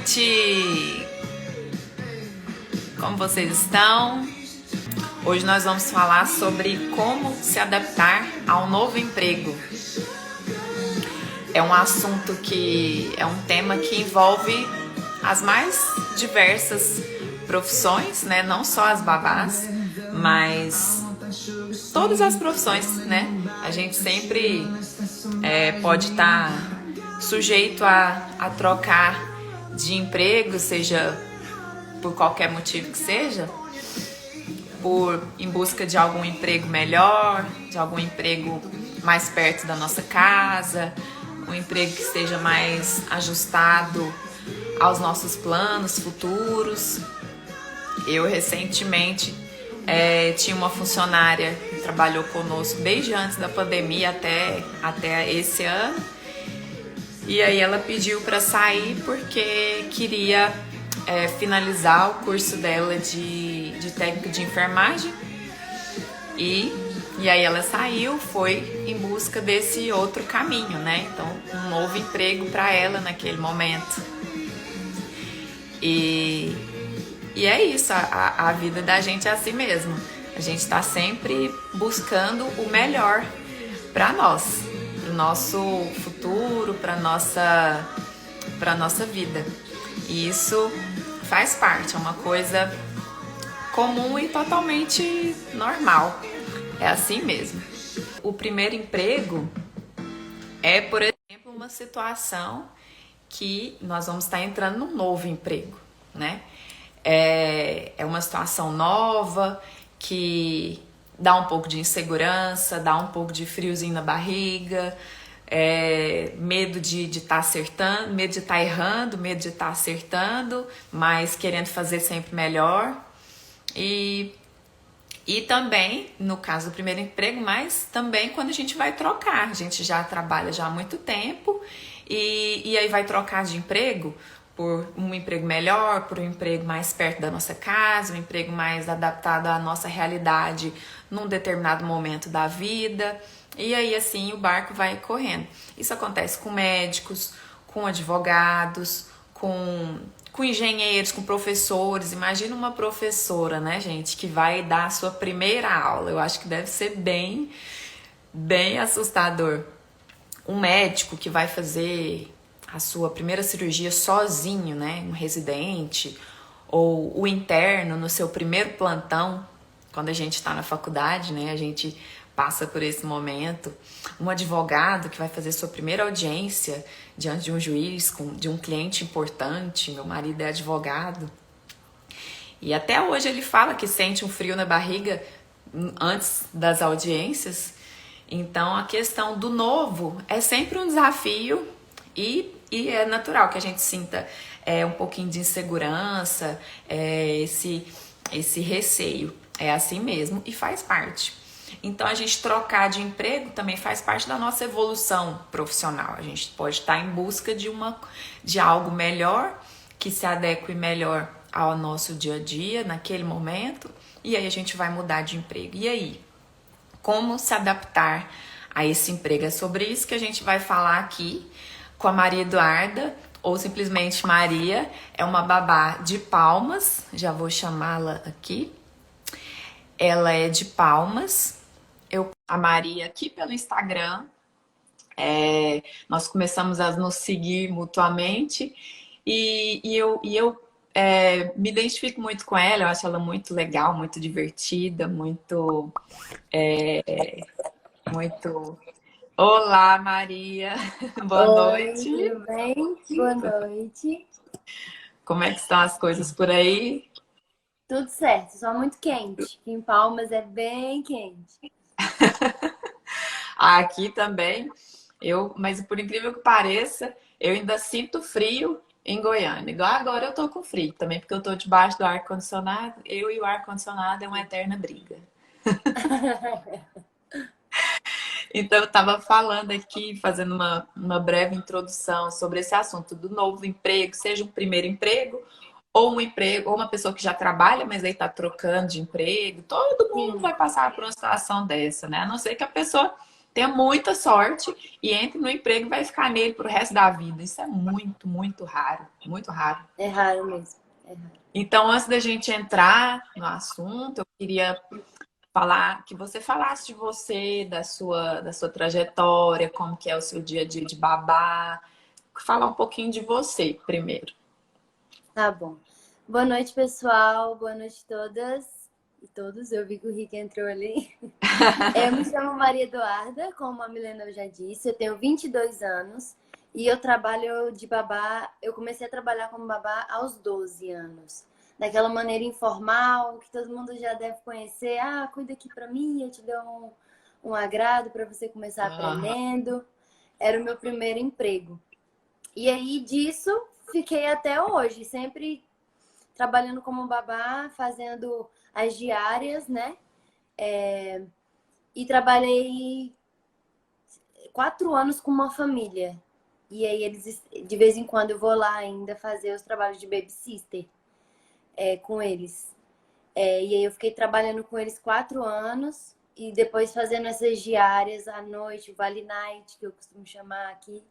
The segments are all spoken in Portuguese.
gente! Como vocês estão? Hoje nós vamos falar sobre como se adaptar ao novo emprego. É um assunto é um tema que envolve as mais diversas profissões, né? Não só as babás, mas todas as profissões, né? A gente sempre pode estar sujeito a trocar de emprego, seja por qualquer motivo que seja, em busca de algum emprego melhor, de algum emprego mais perto da nossa casa, um emprego que esteja mais ajustado aos nossos planos futuros. Eu recentemente tinha uma funcionária que trabalhou conosco desde antes da pandemia até esse ano. E aí ela pediu para sair porque queria finalizar o curso dela de técnico de enfermagem. E aí ela saiu, foi em busca desse outro caminho, né? Então, um novo emprego para ela naquele momento. E é isso, a vida da gente é assim mesmo. A gente está sempre buscando o melhor para nós, para o nosso futuro, para nossa vida. E isso faz parte, é uma coisa comum e totalmente normal. É assim mesmo. O primeiro emprego é, por exemplo, uma situação que nós vamos estar entrando num novo emprego, né? É uma situação nova que dá um pouco de insegurança, dá um pouco de friozinho na barriga, medo de estar acertando, medo de estar errando, medo de estar acertando, mas querendo fazer sempre melhor. E também, no caso do primeiro emprego, mas também quando a gente vai trocar. A gente já trabalha já há muito tempo e aí vai trocar de emprego por um emprego melhor, por um emprego mais perto da nossa casa, um emprego mais adaptado à nossa realidade num determinado momento da vida. E aí, assim, o barco vai correndo. Isso acontece com médicos, com advogados, com engenheiros, com professores. Imagina uma professora, né, gente, que vai dar a sua primeira aula. Eu acho que deve ser bem assustador. Um médico que vai fazer a sua primeira cirurgia sozinho, né, um residente, ou o interno no seu primeiro plantão, quando a gente está na faculdade, né, a gente passa por esse momento. Um advogado que vai fazer sua primeira audiência diante de um juiz, de um cliente importante. Meu marido é advogado. E até hoje ele fala que sente um frio na barriga antes das audiências. Então a questão do novo é sempre um desafio e é natural que a gente sinta um pouquinho de insegurança, esse receio. É assim mesmo e faz parte. Então, a gente trocar de emprego também faz parte da nossa evolução profissional. A gente pode estar em busca de algo melhor, que se adeque melhor ao nosso dia a dia, naquele momento, e aí a gente vai mudar de emprego. E aí, como se adaptar a esse emprego? É sobre isso que a gente vai falar aqui com a Maria Eduarda, ou simplesmente Maria. É uma babá de Palmas, já vou chamá-la aqui. Ela é de Palmas. A Maria aqui pelo Instagram. Nós começamos a nos seguir mutuamente e eu me identifico muito com ela. Eu acho ela muito legal, muito divertida, muito. Olá, Maria. Boa Oi, noite. tudo bem? Boa noite. Como é que estão as coisas por aí? Tudo certo, só muito quente. Aqui em Palmas é bem quente. Aqui também, mas por incrível que pareça, eu ainda sinto frio em Goiânia. Igual agora eu tô com frio também, porque eu tô debaixo do ar-condicionado. Eu e o ar-condicionado é uma eterna briga. Então, eu estava falando aqui, fazendo uma breve introdução sobre esse assunto do novo emprego, seja um primeiro emprego, ou um emprego, ou uma pessoa que já trabalha, mas aí está trocando de emprego. Todo mundo Sim, vai passar por uma situação dessa, né? A não ser que a pessoa tenha muita sorte e entre no emprego e vai ficar nele pro resto da vida. Isso é muito, muito raro, muito raro. É raro mesmo. É raro. Então, antes da gente entrar no assunto, eu queria falar que você falasse de você, da sua trajetória, como que é o seu dia a dia de babá. Falar um pouquinho de você primeiro. Tá bom. Boa noite, pessoal. Boa noite todas e todos. Eu vi que o Rick entrou ali. Eu me chamo Maria Eduarda, como a Milena já disse. Eu tenho 22 anos e eu trabalho de babá. Eu comecei a trabalhar como babá aos 12 anos. Daquela maneira informal, que todo mundo já deve conhecer. Ah, cuida aqui pra mim, eu te dou um agrado para você começar Aham. aprendendo. Era o meu primeiro emprego. E aí disso fiquei até hoje, sempre trabalhando como babá, fazendo as diárias, né? E trabalhei 4 anos com uma família. E aí eles, de vez em quando, eu vou lá ainda fazer os trabalhos de babysitter com eles. E aí eu fiquei trabalhando com eles 4 anos e depois fazendo essas diárias à noite, o Vale Night, que eu costumo chamar aqui,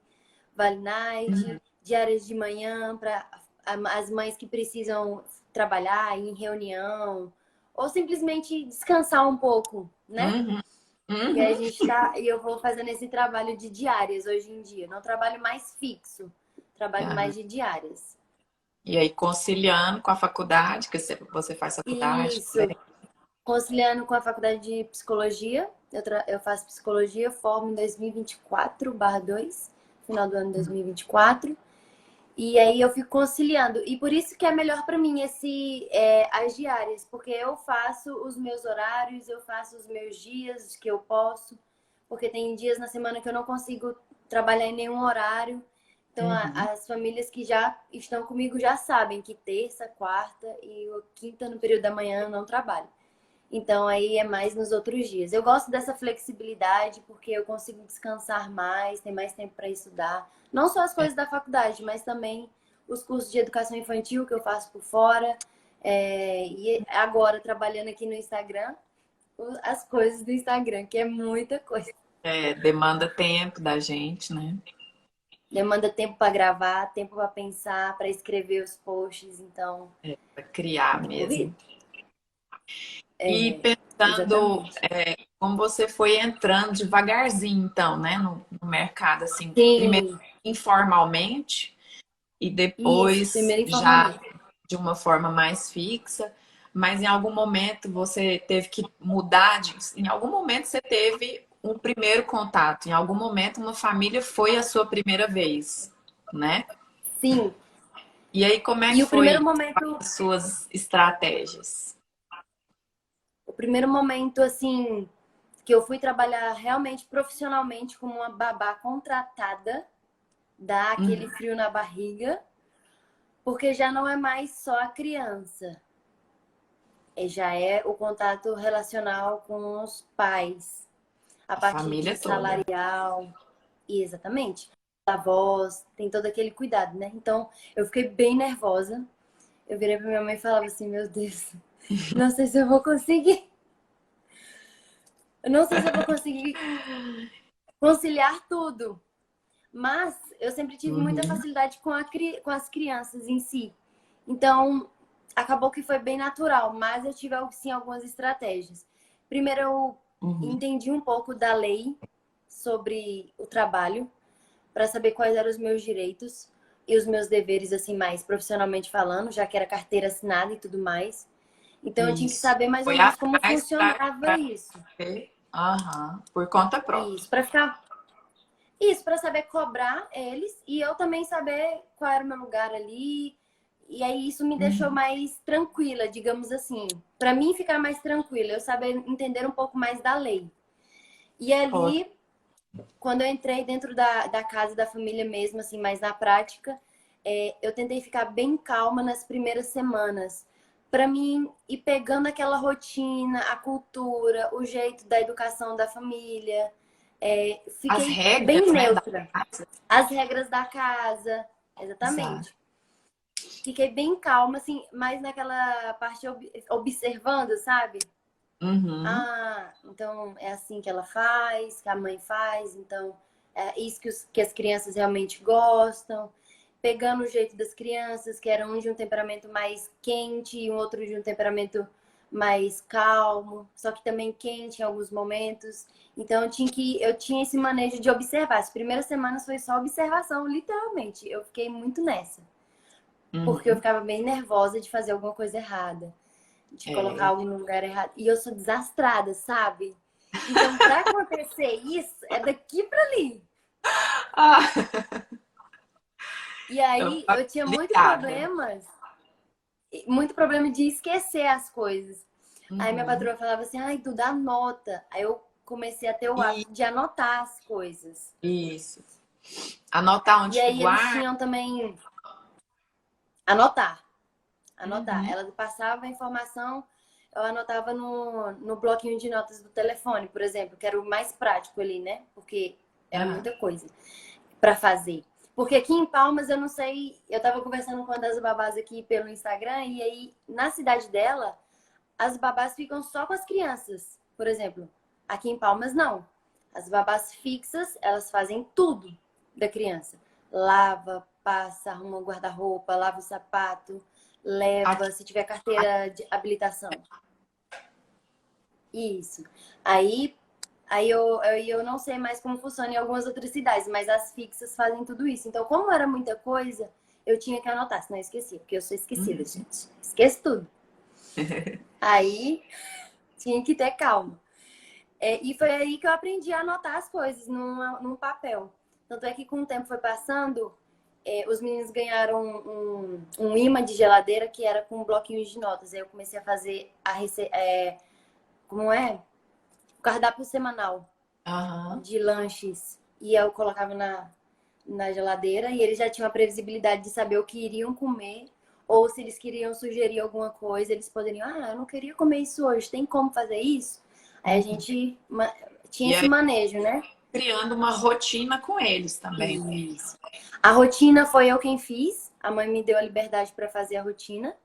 Vale Night, diárias de manhã para as mães que precisam trabalhar em reunião ou simplesmente descansar um pouco, né? Uhum. E aí a Uhum. gente tá, e eu vou fazendo esse trabalho de diárias hoje em dia. Não trabalho mais fixo, trabalho Aham. mais de diárias. E aí, conciliando com a faculdade, que você faz faculdade Isso, também. conciliando com a faculdade de psicologia. Eu faço psicologia, formo em 2024/2, final do ano de 2024. E aí eu fico conciliando. E por isso que é melhor para mim as diárias, porque eu faço os meus horários, eu faço os meus dias que eu posso, porque tem dias na semana que eu não consigo trabalhar em nenhum horário. Então Uhum. as famílias que já estão comigo já sabem que terça, quarta e quinta no período da manhã eu não trabalho. Então aí é mais nos outros dias. Eu gosto dessa flexibilidade porque eu consigo descansar mais, ter mais tempo para estudar. Não só as É, coisas da faculdade, mas também os cursos de educação infantil que eu faço por fora. E agora trabalhando aqui no Instagram, as coisas do Instagram, que é muita coisa. demanda tempo da gente, né? Demanda tempo para gravar, tempo para pensar, para escrever os posts, então Pra criar muito mesmo. corrido. E É, pensando exatamente. como você foi entrando devagarzinho, então, né, no mercado, assim, primeiro Sim, informalmente e isso, depois primeiro já informalmente. de uma forma mais fixa, mas em algum momento você teve que mudar, em algum momento você teve um primeiro contato, em algum momento uma família foi a sua primeira vez, né? Sim. E aí como é E que o primeiro foi momento, as suas estratégias? o primeiro momento, assim, que eu fui trabalhar realmente profissionalmente como uma babá contratada, dá aquele Uhum. frio na barriga, porque já não é mais só a criança, já é o contato relacional com os pais, a A partir de família toda. salarial, e exatamente, a voz, tem todo aquele cuidado, né? Então, eu fiquei bem nervosa. Eu virei pra minha mãe e falava assim, meu Deus, não sei se eu vou conseguir. Eu não sei se eu vou conseguir conciliar tudo. Mas eu sempre tive muita Uhum. facilidade com as crianças em si. Então, acabou que foi bem natural, mas eu tive sim algumas estratégias. Primeiro, eu Uhum. entendi um pouco da lei sobre o trabalho, para saber quais eram os meus direitos e os meus deveres, assim, mais profissionalmente falando, já que era carteira assinada e tudo mais. Então, eu tinha que Isso. saber mais ou Foi menos como atrás funcionava isso. ter. Aham. Por conta própria. Isso, para ficar Isso, para saber cobrar eles e eu também saber qual era o meu lugar ali. E aí isso me deixou Uhum. mais tranquila, digamos assim. Para mim ficar mais tranquila, eu saber entender um pouco mais da lei. E Ótimo. ali, quando eu entrei dentro da casa da família mesmo, assim, mais na prática, eu tentei ficar bem calma nas primeiras semanas. Para mim, ir pegando aquela rotina, a cultura, o jeito da educação da família. As Fiquei bem regras, né, da neutra. casa. As regras da casa, Exato. exatamente. Fiquei bem calma, assim, mais naquela parte observando, sabe? Uhum. Ah, então é assim que ela faz, que a mãe faz, então é isso que as crianças realmente gostam. Pegando o jeito das crianças, que era um de um temperamento mais quente e um outro de um temperamento mais calmo, só que também quente em alguns momentos. Então eu tinha esse manejo de observar. As primeiras semanas foi só observação, literalmente. Eu fiquei muito nessa, porque eu Uhum. ficava bem nervosa de fazer alguma coisa errada, de colocar É. algo no lugar errado. E eu sou desastrada, sabe? Então, para acontecer isso, é daqui para ali. Ah, E aí, tá eu tinha ligada. muito problema de esquecer as coisas. Aí minha Uhum. patroa falava assim: ai, Duda, anota. Aí eu comecei a ter o E hábito de anotar as coisas. isso. Anotar E onde que aí eles guarda. tinham também anotar, anotar. Uhum. Ela passava a informação, eu anotava no bloquinho de notas do telefone, por exemplo, que era o mais prático ali, né? Porque era Aham. muita coisa para fazer. Porque aqui em Palmas, eu não sei, eu tava conversando com uma das babás aqui pelo Instagram, e aí na cidade dela, as babás ficam só com as crianças, por exemplo. Aqui em Palmas, não. As babás fixas, elas fazem tudo da criança. Lava, passa, arruma o guarda-roupa, lava o sapato, Aqui, leva, se tiver carteira de habilitação. Isso. Aí, eu não sei mais como funciona em algumas outras cidades, mas as fixas fazem tudo isso. Então, como era muita coisa, eu tinha que anotar, senão eu esquecia, porque eu sou esquecida, uhum. gente. Esqueço tudo. Aí, tinha que ter calma. E foi aí que eu aprendi a anotar as coisas num papel. Tanto é que com o tempo foi passando, os meninos ganharam um imã de geladeira que era com bloquinhos de notas. Aí eu comecei a fazer como é? O cardápio semanal Aham. de lanches. E eu colocava na geladeira e eles já tinham a previsibilidade de saber o que iriam comer. Ou se eles queriam sugerir alguma coisa, eles poderiam, eu não queria comer isso hoje, tem como fazer isso? Aí a Uhum. gente tinha E esse aí, manejo, né? criando uma rotina com eles também, né? Isso. A rotina foi eu quem fiz. A mãe me deu a liberdade para fazer a rotina.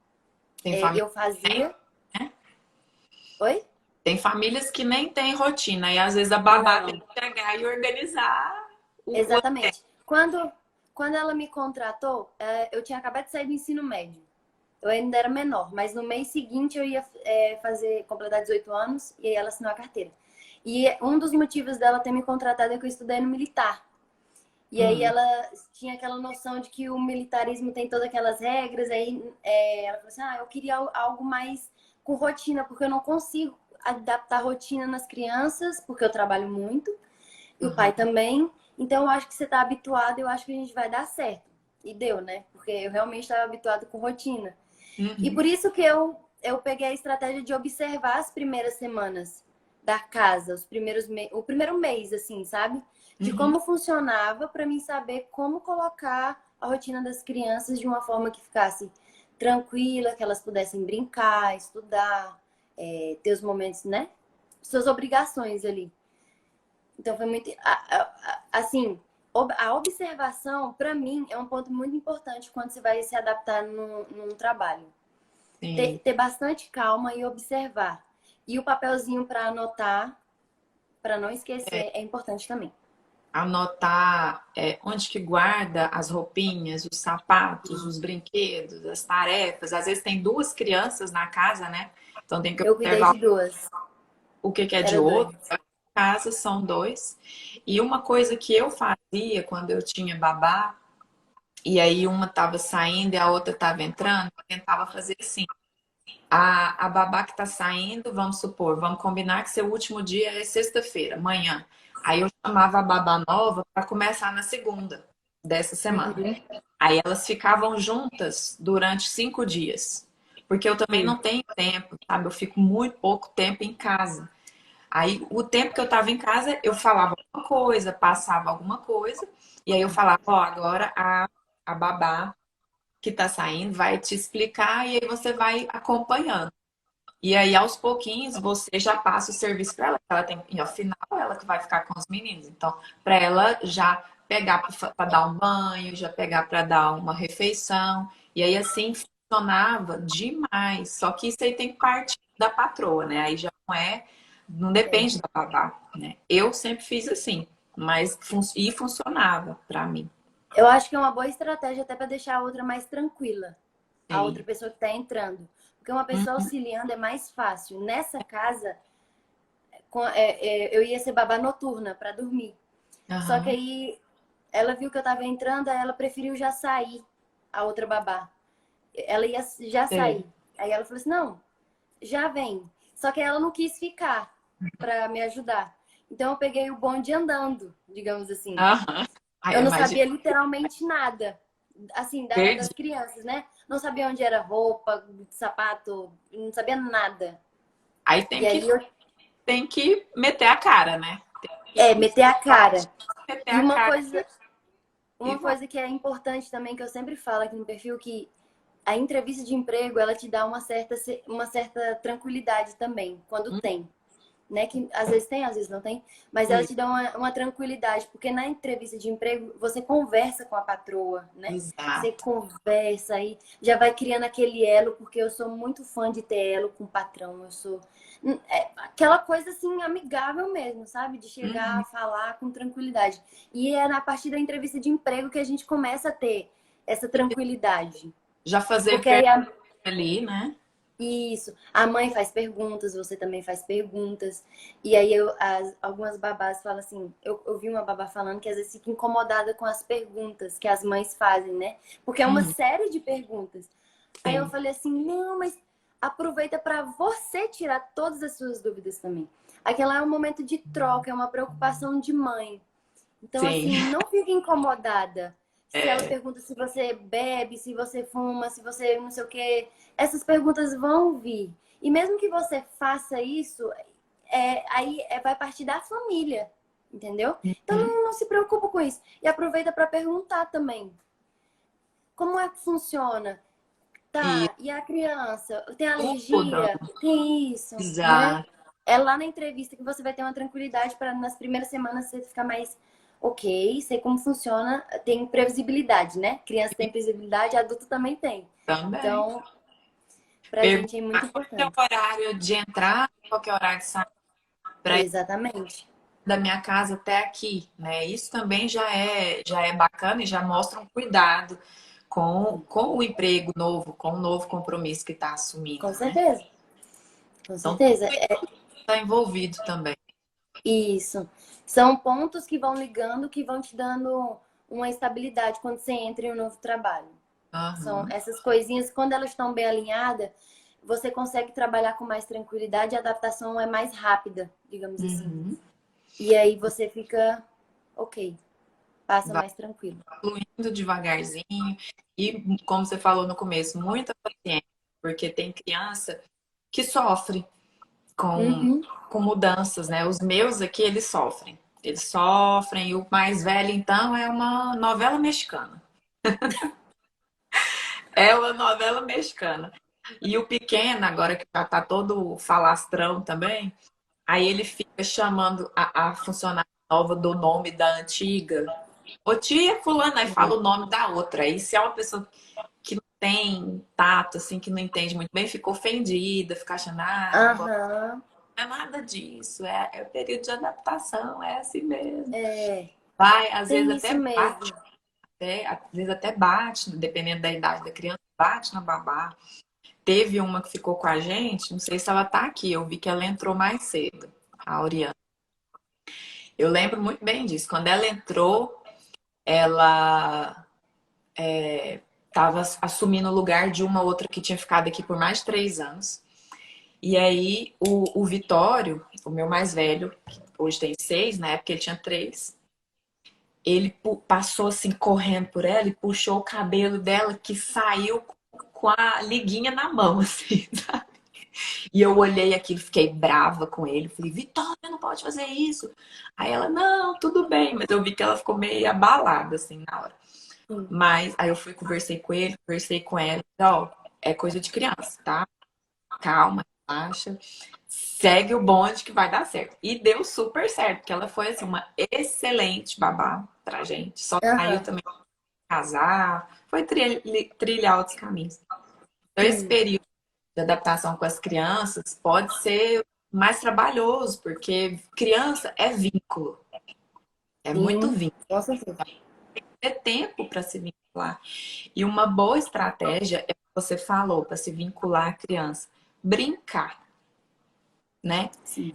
Tem família Eu que nem, fazia. né? Oi? Tem famílias que nem têm rotina e às vezes a babá tem Não. que pegar e organizar o Exatamente. Quando ela me contratou, eu tinha acabado de sair do ensino médio. Eu ainda era menor, mas no mês seguinte eu ia completar 18 anos e aí ela assinou a carteira. E um dos motivos dela ter me contratado é que eu estudei no militar. E aí Hum. ela tinha aquela noção de que o militarismo tem todas aquelas regras. Aí ela falou assim: eu queria algo mais com rotina, porque eu não consigo adaptar a rotina nas crianças, porque eu trabalho muito, e o pai Uhum. também. Então eu acho que você está habituado, eu acho que a gente vai dar certo. E deu, né? Porque eu realmente estava habituado com rotina. E Uhum. por isso que eu peguei a estratégia de observar as primeiras semanas da casa, o primeiro mês, assim, sabe? De Uhum. como funcionava para mim saber como colocar a rotina das crianças de uma forma que ficasse tranquila, que elas pudessem brincar, estudar, ter os momentos, né? Suas obrigações ali. Então foi muito assim, a observação para mim é um ponto muito importante quando você vai se adaptar num trabalho Sim. ter bastante calma e observar. E o papelzinho para anotar, para não esquecer, é importante também. Anotar onde que guarda as roupinhas, os sapatos, os brinquedos, as tarefas. Às vezes tem duas crianças na casa, né? Então tem que Eu cuidei observar de duas, o que que é de era outro. dois. Na casa são dois. E uma coisa que eu fazia quando eu tinha babá, e aí uma estava saindo e a outra estava entrando, eu tentava fazer assim. A babá que tá saindo, vamos supor, vamos combinar que seu último dia é sexta-feira, amanhã. Aí eu chamava a babá nova para começar na segunda dessa semana. Uhum. Aí elas ficavam juntas durante 5 dias. Porque eu também não tenho tempo, sabe? Eu fico muito pouco tempo em casa. Aí o tempo que eu estava em casa, eu falava alguma coisa, passava alguma coisa, e aí eu falava, ó, agora a babá que tá saindo vai te explicar e aí você vai acompanhando. E aí, aos pouquinhos, você já passa o serviço para ela. Ela tem, e afinal, ela que vai ficar com os meninos. Então, para ela já pegar para dar um banho, já pegar para dar uma refeição. E aí, assim, funcionava demais. Só que isso aí tem parte da patroa, né? Aí já não depende da babá, né? Eu sempre fiz assim, mas funcionava pra mim. Eu acho que é uma boa estratégia até para deixar a outra mais tranquila, a outra Sim. pessoa que está entrando. Porque uma pessoa auxiliando é mais fácil. Nessa casa, eu ia ser babá noturna para dormir. Só que Aham. aí ela viu que eu tava entrando, aí ela preferiu já sair, a outra babá. Ela ia já Sei. sair. Aí ela falou assim: não, já vem. Só que ela não quis ficar para me ajudar. Então eu peguei o bonde andando, digamos assim. Aham. Ai, Eu eu não imagino. sabia literalmente nada, assim, Perdi. das crianças, né? Não sabia onde era roupa, sapato, não sabia nada. Aí E aí eu, tem que meter a cara, né? meter a cara. Meter E a cara e uma vai. coisa que é importante também, que eu sempre falo aqui no perfil, que a entrevista de emprego, ela te dá uma certa tranquilidade também, quando tem. Né? Que às vezes tem, às vezes não tem, mas ela te dá uma tranquilidade, porque na entrevista de emprego você conversa com a patroa, né? Você Exato. conversa aí, já vai criando aquele elo, porque eu sou muito fã de ter elo com o patrão, eu sou aquela coisa assim amigável mesmo, sabe? De chegar Uhum. a falar com tranquilidade. E é na partir da entrevista de emprego que a gente começa a ter essa tranquilidade. Já fazer Porque aí pergunta ali, né? isso. A mãe faz perguntas, você também faz perguntas. E aí algumas babás falam assim, eu vi uma babá falando que às vezes fica incomodada com as perguntas que as mães fazem, né? Porque é uma Uhum. série de perguntas. Aí eu Sim. falei assim, não, mas aproveita para você tirar todas as suas dúvidas também. Aquela é um momento de troca, é uma preocupação de mãe. Então, Sim. assim, não fique incomodada. Se ela É, pergunta se você bebe, se você fuma, se você não sei o quê, essas perguntas vão vir. E mesmo que você faça isso, vai partir da família, entendeu? Então uhum. não se preocupa com isso. E aproveita para perguntar também. Como é que funciona? E Tá, e a criança? Tem tudo. alergia? Tem isso, né? Já. É lá na entrevista que você vai ter uma tranquilidade para nas primeiras semanas você ficar mais ok, sei como funciona, tem previsibilidade, né? Criança tem previsibilidade, adulto também tem. Também. Então, pra gente é muito Perguntar qual que é o importante. horário de entrar, qual que é o horário de sair para ir Exatamente. da minha casa até aqui, né? Isso também já é bacana e já mostra um cuidado com o emprego novo, com o novo compromisso que está assumindo, Com né? certeza. Com Então, certeza. está envolvido também. Isso. São pontos que vão ligando, que vão te dando uma estabilidade quando você entra em um novo trabalho. São Aham. essas coisinhas, quando elas estão bem alinhadas, você consegue trabalhar com mais tranquilidade e a adaptação é mais rápida, digamos assim. Uhum. E aí você fica ok, passa Vai mais tranquilo. fluindo devagarzinho e, como você falou no começo, muita paciência, porque tem criança que sofre com, Uhum. com mudanças, né? Os meus aqui, eles sofrem. Eles sofrem, e o mais velho, então, é uma novela mexicana. É uma novela mexicana. E o pequeno, agora que já tá todo falastrão também, aí ele fica chamando a funcionária nova do nome da antiga. Ô tia fulana, aí fala o nome da outra. Aí se é uma pessoa que não tem tato, assim, que não entende muito bem, fica ofendida, fica achando, ah, não Aham. é nada disso, é período de adaptação, é assim mesmo. É, Vai, às vezes tem isso até bate, mesmo. às vezes até bate, dependendo da idade da criança, bate na babá. Teve uma que ficou com a gente, não sei se ela tá aqui, eu vi que ela entrou mais cedo, a Oriana. Eu lembro muito bem disso. Quando ela entrou, ela estava assumindo o lugar de uma outra que tinha ficado aqui por mais de 3 anos. E aí o Vitório, o meu mais velho, que hoje tem 6, na época ele tinha 3, ele passou assim correndo por ela e puxou o cabelo dela que saiu com a liguinha na mão, assim, sabe? E eu olhei aquilo, fiquei brava com ele. Falei, Vitória, não pode fazer isso. Aí ela, não, tudo bem. Mas eu vi que ela ficou meio abalada, assim, na hora. Sim. Mas aí eu fui, conversei com ele, conversei com ela. Ó, é coisa de criança, tá? Calma, relaxa. Segue o bonde que vai dar certo. E deu super certo, porque ela foi, assim, uma excelente babá pra gente. Só saiu Aham. também pra casar, foi trilhar outros caminhos. Então, esse Sim. período de adaptação com as crianças pode ser mais trabalhoso, porque criança é vínculo, é muito Sim, vínculo, com certeza. é tempo para se vincular. E uma boa estratégia é o que você falou, para se vincular à criança, brincar, né? Sim.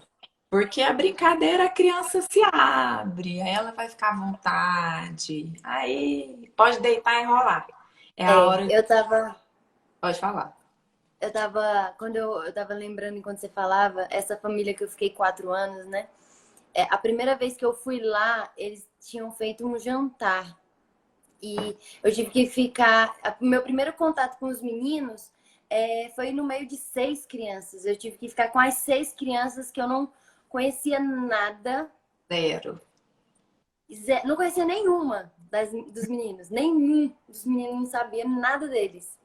Porque a brincadeira a criança se abre, aí ela vai ficar à vontade, aí pode deitar e rolar. É a É, hora, pode falar. quando eu tava lembrando enquanto você falava, essa família que eu fiquei 4 anos, né? É, a primeira vez que eu fui lá, eles tinham feito um jantar. E eu tive que ficar. O meu primeiro contato com os meninos foi no meio de 6 crianças. Eu tive que ficar com as 6 crianças que eu não conhecia nada, Zero. não conhecia nenhuma dos meninos. Nenhum dos meninos não sabia nada deles.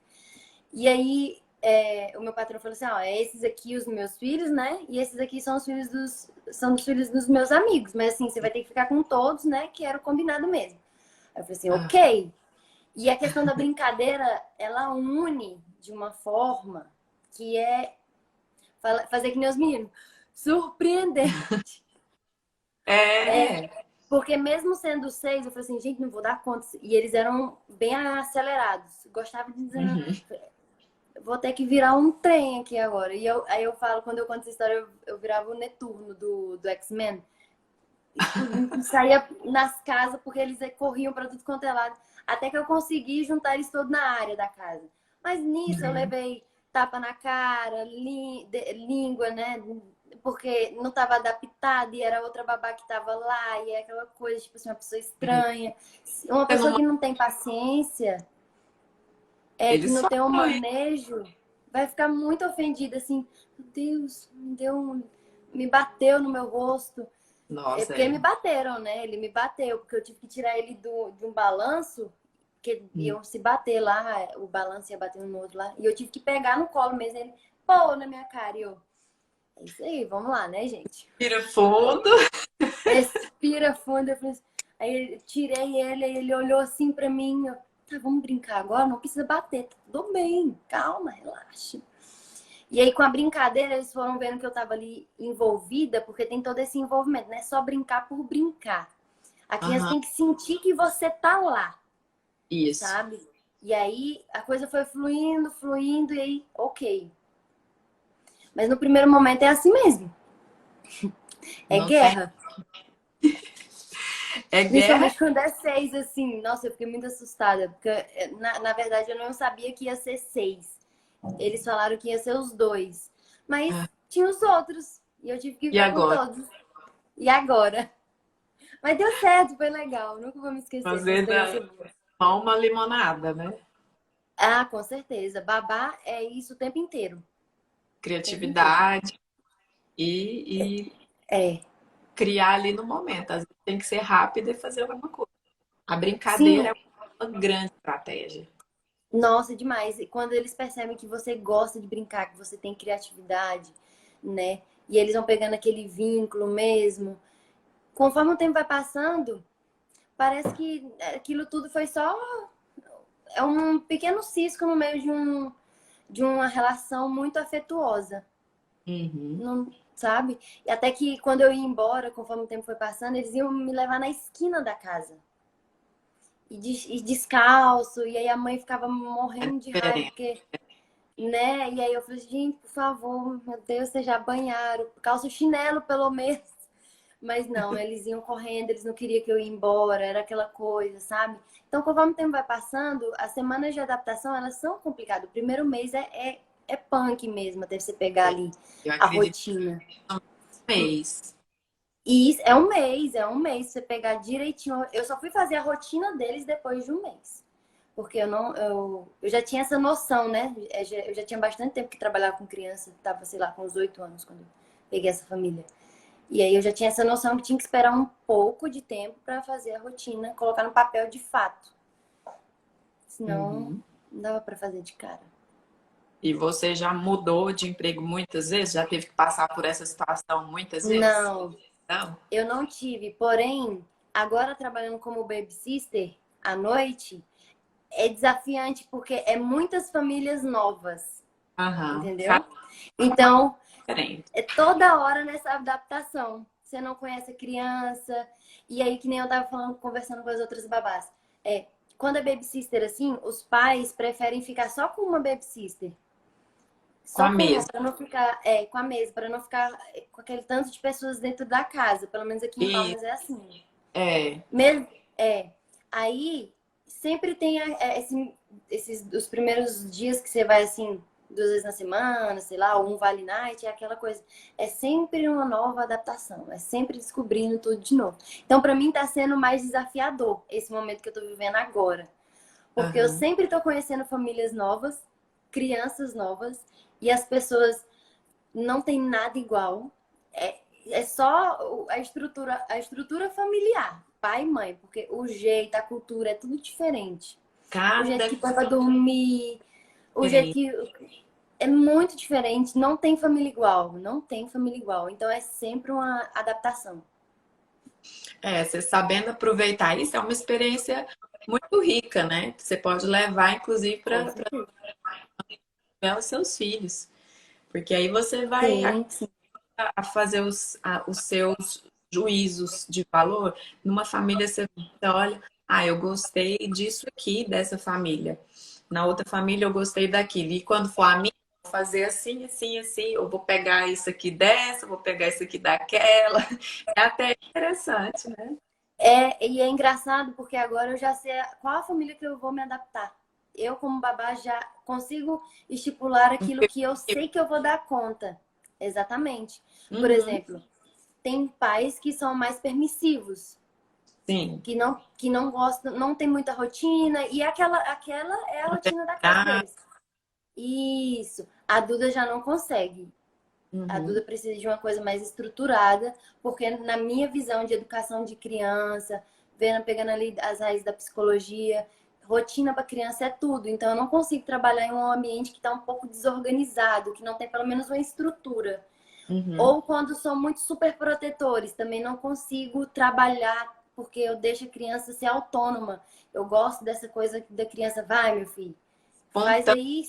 E aí o meu patrão falou assim: ó, esses aqui os meus filhos, né? E esses aqui são são os filhos dos meus amigos. Mas assim, você vai ter que ficar com todos, né? Que era o combinado mesmo. Aí eu falei assim, Ah, ok. E a questão da brincadeira, ela une de uma forma que é fazer que nem os meninos, surpreender. É, é. porque mesmo sendo 6, eu falei assim, gente, não vou dar conta. E eles eram bem acelerados. Gostava de dizer, não, Uhum. vou ter que virar um trem aqui agora. Aí eu falo, quando eu conto essa história, eu virava o Netuno do X-Men. Saía nas casas porque eles corriam para tudo quanto é lado. Até que eu consegui juntar eles todos na área da casa. Mas nisso eu Uhum. levei tapa na cara, língua, né? Porque não estava adaptado e era outra babá que estava lá. E é aquela coisa, tipo assim, uma pessoa estranha. Uma Você pessoa não- que não tem paciência, que Eles não tem um falam, manejo, vai ficar muito ofendida, assim. Meu Deus, me bateu no meu rosto. É nossa, porque é. me bateram, né? Ele me bateu, porque eu tive que tirar ele de um balanço, que Hum. iam se bater lá, o balanço ia batendo no outro lá. E eu tive que pegar no colo mesmo, ele pô na minha cara. E eu, é isso aí, vamos lá, né, gente? Tira fundo. Respira fundo. Aí eu tirei ele, aí ele olhou assim pra mim. Eu, tá, vamos brincar agora? Não precisa bater, tá tudo bem, calma, relaxa. E aí, com a brincadeira, eles foram vendo que eu tava ali envolvida, porque tem todo esse envolvimento, não é só brincar por brincar. A criança Aham, tem que sentir que você tá lá, isso. sabe? E aí a coisa foi fluindo, fluindo, e aí, ok. Mas no primeiro momento é assim mesmo. É Não tem. guerra. É guerra. Principalmente quando é 6, assim. Nossa, eu fiquei muito assustada. Porque, na verdade, eu não sabia que ia ser 6. Eles falaram que ia ser os dois. Ah, Mas tinha os outros. E eu tive que e ficar com agora? todos. E agora? Mas deu certo, foi legal. Nunca vou me esquecer. Essa Fazer experiência da boa. mão uma limonada, né? Ah, com certeza. Babá é isso o tempo inteiro. O tempo inteiro. Criatividade e É. criar ali no momento. Às vezes tem que ser rápido e fazer alguma coisa. A brincadeira Sim, é uma grande estratégia. nossa, demais. E quando eles percebem que você gosta de brincar, que você tem criatividade, né? E eles vão pegando aquele vínculo mesmo. Conforme o tempo vai passando, parece que aquilo tudo foi só um pequeno cisco no meio de uma relação muito afetuosa. Uhum. Não, sabe? E até que quando eu ia embora, conforme o tempo foi passando, eles iam me levar na esquina da casa. E descalço, e aí a mãe ficava É morrendo de raiva, diferente. porque, né? E aí eu falei, gente, por favor, meu Deus, vocês já banharam, calça o chinelo pelo menos. Mas não, eles iam correndo, eles não queriam que eu ia embora, era aquela coisa, sabe? Então, conforme o tempo vai passando, as semanas de adaptação, elas são complicadas. O primeiro mês é punk mesmo, até você pegar ali Eu a acredito rotina. que é um mês. E isso é um mês, você pegar direitinho. Eu só fui fazer a rotina deles depois de um mês. Porque eu já tinha essa noção, né? Eu já tinha bastante tempo que trabalhava com criança, tava, sei lá, com uns 8 anos quando eu peguei essa família. E aí eu já tinha essa noção que tinha que esperar um pouco de tempo para fazer a rotina, colocar no papel de fato. Senão Uhum. não dava para fazer de cara. E você já mudou de emprego muitas vezes? Já teve que passar por essa situação muitas vezes? Não, Não? eu não tive. Porém, agora trabalhando como babysitter à noite, é desafiante porque é muitas famílias novas. Aham. entendeu? Cada Então, diferente. é toda hora nessa adaptação. Você não conhece a criança. E aí, que nem eu tava falando, conversando com as outras babás. É, quando é baby sister assim, os pais preferem ficar só com uma baby sister. Com Só a com uma, mesma. para não ficar com a mesa, para não ficar com aquele tanto de pessoas dentro da casa. Pelo menos aqui em E Palmas é assim. é. Mesmo, aí sempre tem esses os primeiros dias que você vai assim, 2 vezes na semana, sei lá, um Vale Night, é aquela coisa. É sempre uma nova adaptação, é sempre descobrindo tudo de novo. Então, para mim, tá sendo mais desafiador esse momento que eu tô vivendo agora. Porque eu Aham. sempre tô conhecendo famílias novas, crianças novas, e as pessoas não tem nada igual. É só a estrutura familiar, pai e mãe, porque o jeito, a cultura é tudo diferente. O jeito Cada que põe pra dormir, o jeito tem. que é muito diferente. Não tem família igual, não tem família igual. Então é sempre uma adaptação. É, você sabendo aproveitar isso é uma experiência muito rica, né? Você pode levar, inclusive, Com para certeza. os seus filhos. Porque aí você vai Sim, sim. a fazer os seus juízos de valor. Numa família, você olha, ah, eu gostei disso aqui, dessa família. Na outra família, eu gostei daquilo. E quando for a minha, eu vou fazer assim, assim, assim. Eu vou pegar isso aqui dessa, eu vou pegar isso aqui daquela. É até interessante, né? E é engraçado porque agora eu já sei qual a família que eu vou me adaptar. Eu, como babá, já consigo estipular aquilo que eu sei que eu vou dar conta. Exatamente. Por Uhum, exemplo, tem pais que são mais permissivos, sim. que não gostam, não tem muita rotina, e aquela é a rotina da casa Ah, deles. Isso. A Duda já não consegue. A Duda uhum. precisa de uma coisa mais estruturada, porque na minha visão de educação de criança, pegando ali as raízes da psicologia, rotina para criança é tudo. Então eu não consigo trabalhar em um ambiente que está um pouco desorganizado, que não tem pelo menos uma estrutura. Uhum. Ou quando são muito super protetores, também não consigo trabalhar porque eu deixo a criança ser autônoma. Eu gosto dessa coisa da criança, vai, meu filho, faz Espontâneo. aí.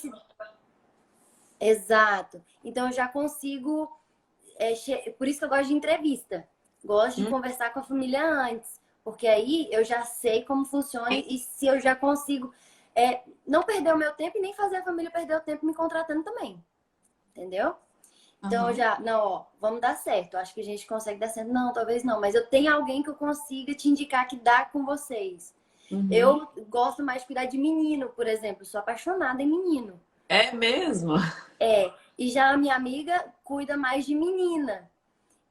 Exato. Então eu já consigo por isso que eu gosto de entrevista. Gosto de conversar com a família antes. Porque aí eu já sei como funciona e se eu já consigo não perder o meu tempo e nem fazer a família perder o tempo me contratando também. Entendeu? Então eu Uhum. já, não, ó, vamos dar certo. Acho que a gente consegue dar certo. Não, talvez não. Mas eu tenho alguém que eu consiga te indicar que dá com vocês. Uhum. Eu gosto mais de cuidar de menino, por exemplo. Sou apaixonada em menino. É mesmo? E já a minha amiga cuida mais de menina.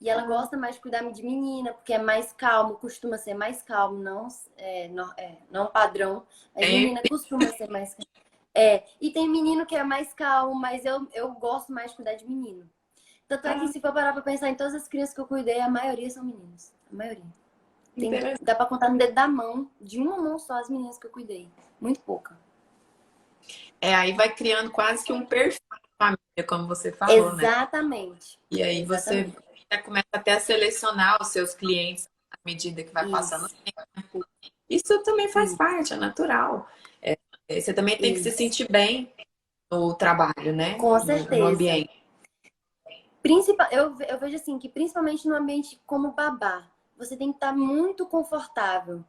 E ela Ah, gosta mais de cuidar de menina, porque é mais calmo, costuma ser mais calmo, não padrão, mas tem. menina costuma ser mais calmo. E tem menino que é mais calmo, mas eu gosto mais de cuidar de menino. Tanto é que Ah, se for parar pra pensar em todas as crianças que eu cuidei, a maioria são meninos. A maioria. interessante. Dá pra contar no dedo da mão, de uma mão só as meninas que eu cuidei. Muito pouca. É, aí vai criando quase que um perfil de família, como você falou, né? Exatamente. E aí você Exatamente. já começa até a selecionar os seus clientes à medida que vai passando o Isso, tempo. Isso também faz isso, parte, é natural. Você também tem que se isso. sentir bem no trabalho, né? Com No certeza. ambiente. Eu vejo assim que principalmente no ambiente como babá, você tem que estar muito confortável.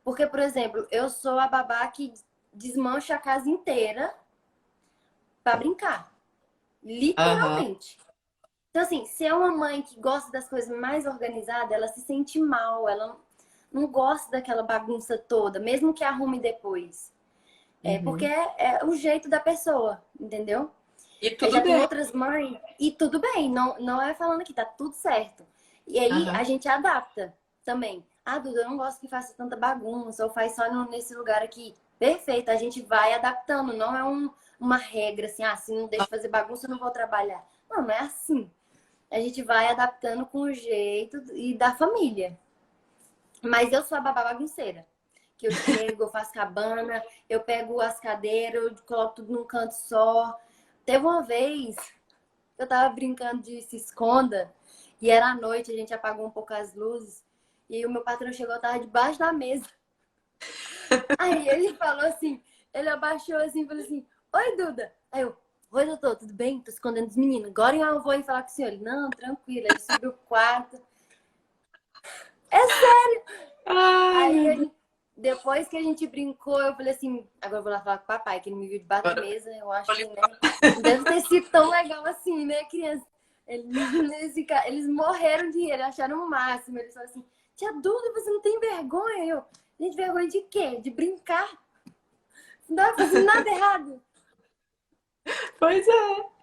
Porque, por exemplo, eu sou a babá que desmancha a casa inteira para brincar. Aham. Literalmente. Então, assim, se é uma mãe que gosta das coisas mais organizadas, ela se sente mal, ela não gosta daquela bagunça toda, mesmo que arrume depois. Porque Uhum. é o jeito da pessoa, entendeu? E tudo Já tem bem. outras mães, e tudo bem, não é falando que tá tudo certo. E aí a Aham. gente adapta também. Ah, Duda, eu não gosto que faça tanta bagunça, ou faz só nesse lugar aqui. Perfeito, a gente vai adaptando, não é uma regra assim, se não deixa fazer bagunça, eu não vou trabalhar. Não, não é assim. A gente vai adaptando com o jeito e da família. Mas eu sou a babá bagunceira. Que eu chego, eu faço cabana, eu pego as cadeiras, eu coloco tudo num canto só. Teve uma vez eu tava brincando de se esconda e era à noite, a gente apagou um pouco as luzes e o meu patrão chegou, eu tava debaixo da mesa. Aí ele falou assim, ele abaixou assim e falou assim, oi Duda. Aí eu, Oi, doutor, tudo bem? Tô escondendo os meninos. Agora eu vou ir falar com o senhor. Ele, não, tranquilo. Ele subiu o quarto. É sério. Ai, Aí, meu Deus. depois que a gente brincou, eu falei assim, agora eu vou lá falar com o papai, que ele me viu debaixo da Agora, mesa. Eu acho que, né, não deve ter sido tão legal assim, né, criança? Eles morreram de rir, eles acharam o máximo. Eles falaram assim, tia Duda, você não tem vergonha? Eu, gente, vergonha de quê? De brincar? Não tava fazendo nada errado. pois é.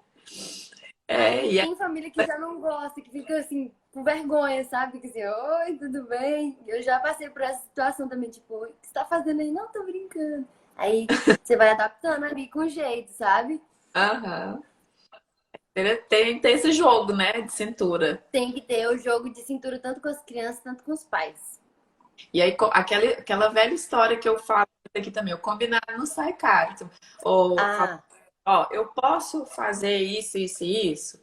É, e Tem família que já não gosta, que fica assim, com vergonha, sabe? Que assim, oi, tudo bem? Eu já passei por essa situação também, tipo, o que você tá fazendo aí? Não, tô brincando. Aí você vai adaptando ali com jeito, sabe? aham. Tem esse jogo, né, de cintura. Tem que ter o jogo de cintura tanto com as crianças, tanto com os pais. E aí, aquela velha história que eu falo aqui também, o combinado não sai caro. Ou fala, Ah, ó, eu posso fazer isso, isso e isso.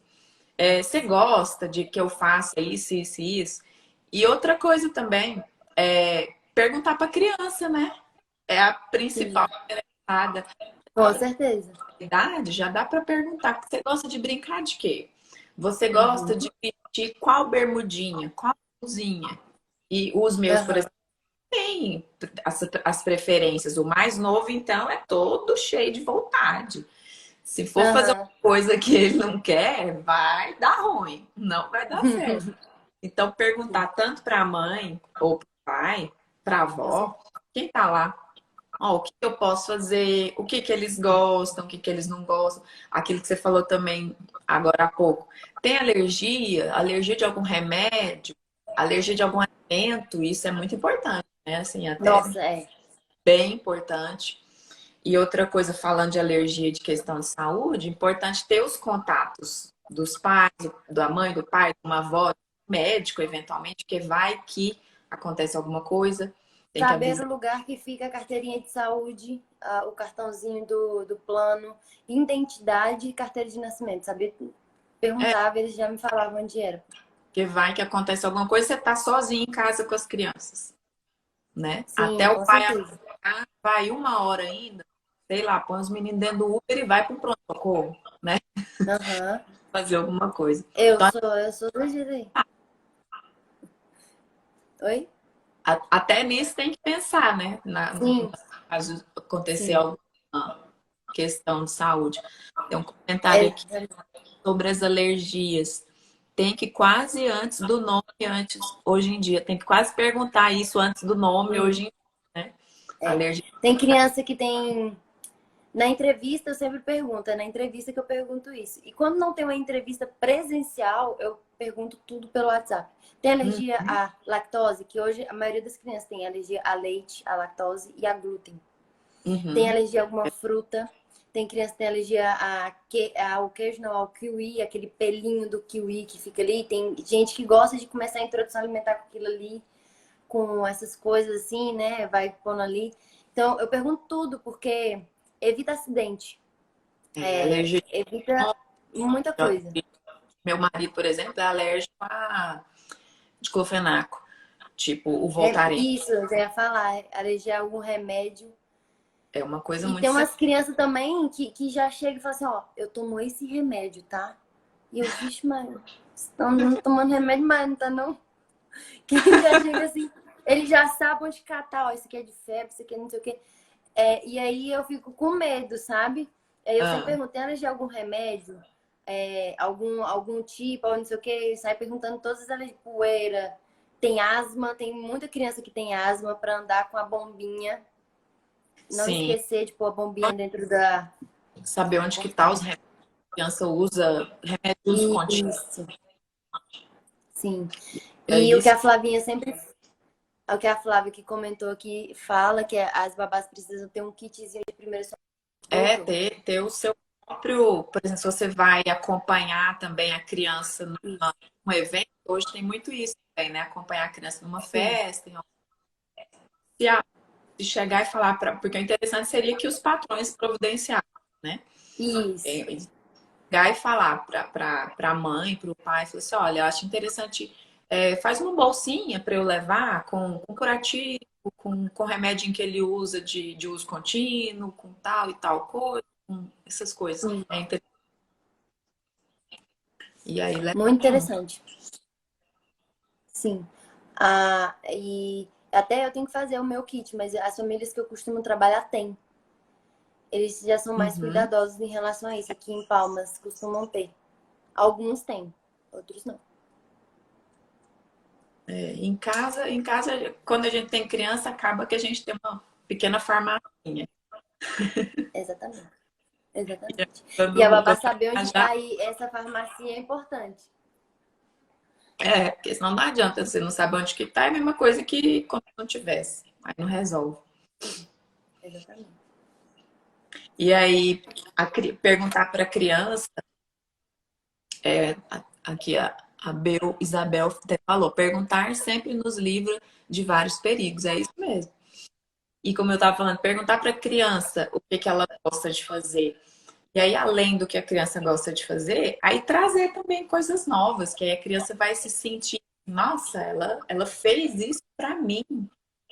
É, você gosta de que eu faça isso, isso e isso? E outra coisa também, é perguntar para criança, né? É a sim, principal interessada. com certeza. Idade, já dá para perguntar. Você gosta de brincar de quê? Você gosta Uhum. de vestir qual bermudinha, qual blusinha? E os meus, por Aham. exemplo, têm as preferências. O mais novo, então, é todo cheio de vontade. Se for fazer Aham. uma coisa que ele não quer, vai dar ruim, não vai dar certo. Então, perguntar tanto para a mãe ou para o pai, para a Com certeza. avó, quem tá lá, ó, o que eu posso fazer, o que que eles gostam, o que que eles não gostam, aquilo que você falou também agora há pouco. Tem alergia, alergia de algum remédio, alergia de algum alimento, isso é muito importante, né? Assim, até Nossa, é. bem importante. E outra coisa, falando de alergia de questão de saúde, importante ter os contatos dos pais, da mãe, do pai, de uma avó, médico, eventualmente, porque vai que acontece alguma coisa, tem que Saber avisar. o lugar que fica a carteirinha de saúde, o cartãozinho do plano, identidade e carteira de nascimento. Saber tudo. É, Perguntava, eles já me falavam onde era. porque vai que acontece alguma coisa, você tá sozinho em casa com as crianças, né? Sim, Até o com pai certeza. acordar, vai uma hora ainda, sei lá, põe os meninos dentro do Uber e vai pro pronto-socorro, né? Aham. Fazer alguma coisa. Eu sou do jeito aí. Oi? Até nisso tem que pensar, né? Sim, Caso acontecer sim. alguma questão de saúde. Tem um comentário É, aqui sobre as alergias. Tem que quase antes do nome, antes, hoje em dia, tem que quase perguntar isso antes do nome, hoje em dia, né? é. Alergia. Tem criança que tem. Na entrevista eu sempre pergunto, é na entrevista que eu pergunto isso. E quando não tem uma entrevista presencial, eu pergunto tudo pelo WhatsApp. Tem alergia Uhum, à lactose, que hoje a maioria das crianças tem alergia a leite, à lactose e a glúten. Tem uhum. alergia a alguma fruta. Tem criança que tem alergia ao queijo, não, ao kiwi, aquele pelinho do kiwi que fica ali. Tem gente que gosta de começar a introdução alimentar com aquilo ali, com essas coisas assim, né? Vai pondo ali. Então, eu pergunto tudo, porque evita acidente, É, alergia. evita muita coisa. Meu marido, por exemplo, é alérgico a diclofenaco, tipo o É, Voltaren. isso, eu já ia falar, alergia a algum remédio. É uma coisa E muito tem séria. umas crianças também que já chegam e falam assim, ó, eu tomo esse remédio, tá? E eu, vixe, mano, estão tomando remédio, mas não tá não? Que já chega assim, eles já sabem onde catar, ó, isso aqui é de febre, isso aqui é não sei o quê. E aí eu fico com medo, sabe? Aí eu sempre Ah, pergunto, tem alergia a algum remédio? Algum tipo, ou não sei o quê? Sai perguntando todas as alergias, poeira. Tem asma, tem muita criança que tem asma para andar com a bombinha. Não sim. esquecer de pôr a bombinha dentro da. Saber onde que tá os remédios. A criança usa remédio de uso contínuo. Isso, sim. É E o que isso. a Flavinha sempre. O que a Flávia que comentou aqui fala que as babás precisam ter um kitzinho de primeiro É socorro. ter o seu próprio. Por exemplo, se você vai acompanhar também a criança Isso. num evento, hoje tem muito isso também, né? Acompanhar a criança numa Sim. festa, se, a- se chegar e falar para. Porque o interessante seria que os patrões providenciassem, né? Isso. É, chegar e falar para a mãe, para o pai, falar assim, olha, eu acho interessante, faz uma bolsinha para eu levar com curativo, com remédio que ele usa de uso contínuo, com tal e tal coisa, com essas coisas. Sim. É interessante E aí, leva Muito junto. interessante. Sim. E até eu tenho que fazer o meu kit, mas as famílias que eu costumo trabalhar têm. Eles já são mais Uhum. cuidadosos em relação a isso. Aqui em Palmas costumam ter. Alguns têm, outros não. É, em casa, quando a gente tem criança, acaba que a gente tem uma pequena farmácia. Exatamente. Exatamente. E a babá Quando saber onde está viajar, aí, essa farmácia é importante. porque senão não adianta, você não sabe onde que tá, é a mesma coisa que quando não tivesse. Aí não resolve. Exatamente. E aí, perguntar para a criança, aqui a Bel Isabel até falou, perguntar sempre nos livros de vários perigos, é isso mesmo. E como eu estava falando, perguntar para a criança o que que ela gosta de fazer. E aí, além do que a criança gosta de fazer, aí trazer também coisas novas, que aí a criança vai se sentir, nossa, ela fez isso para mim.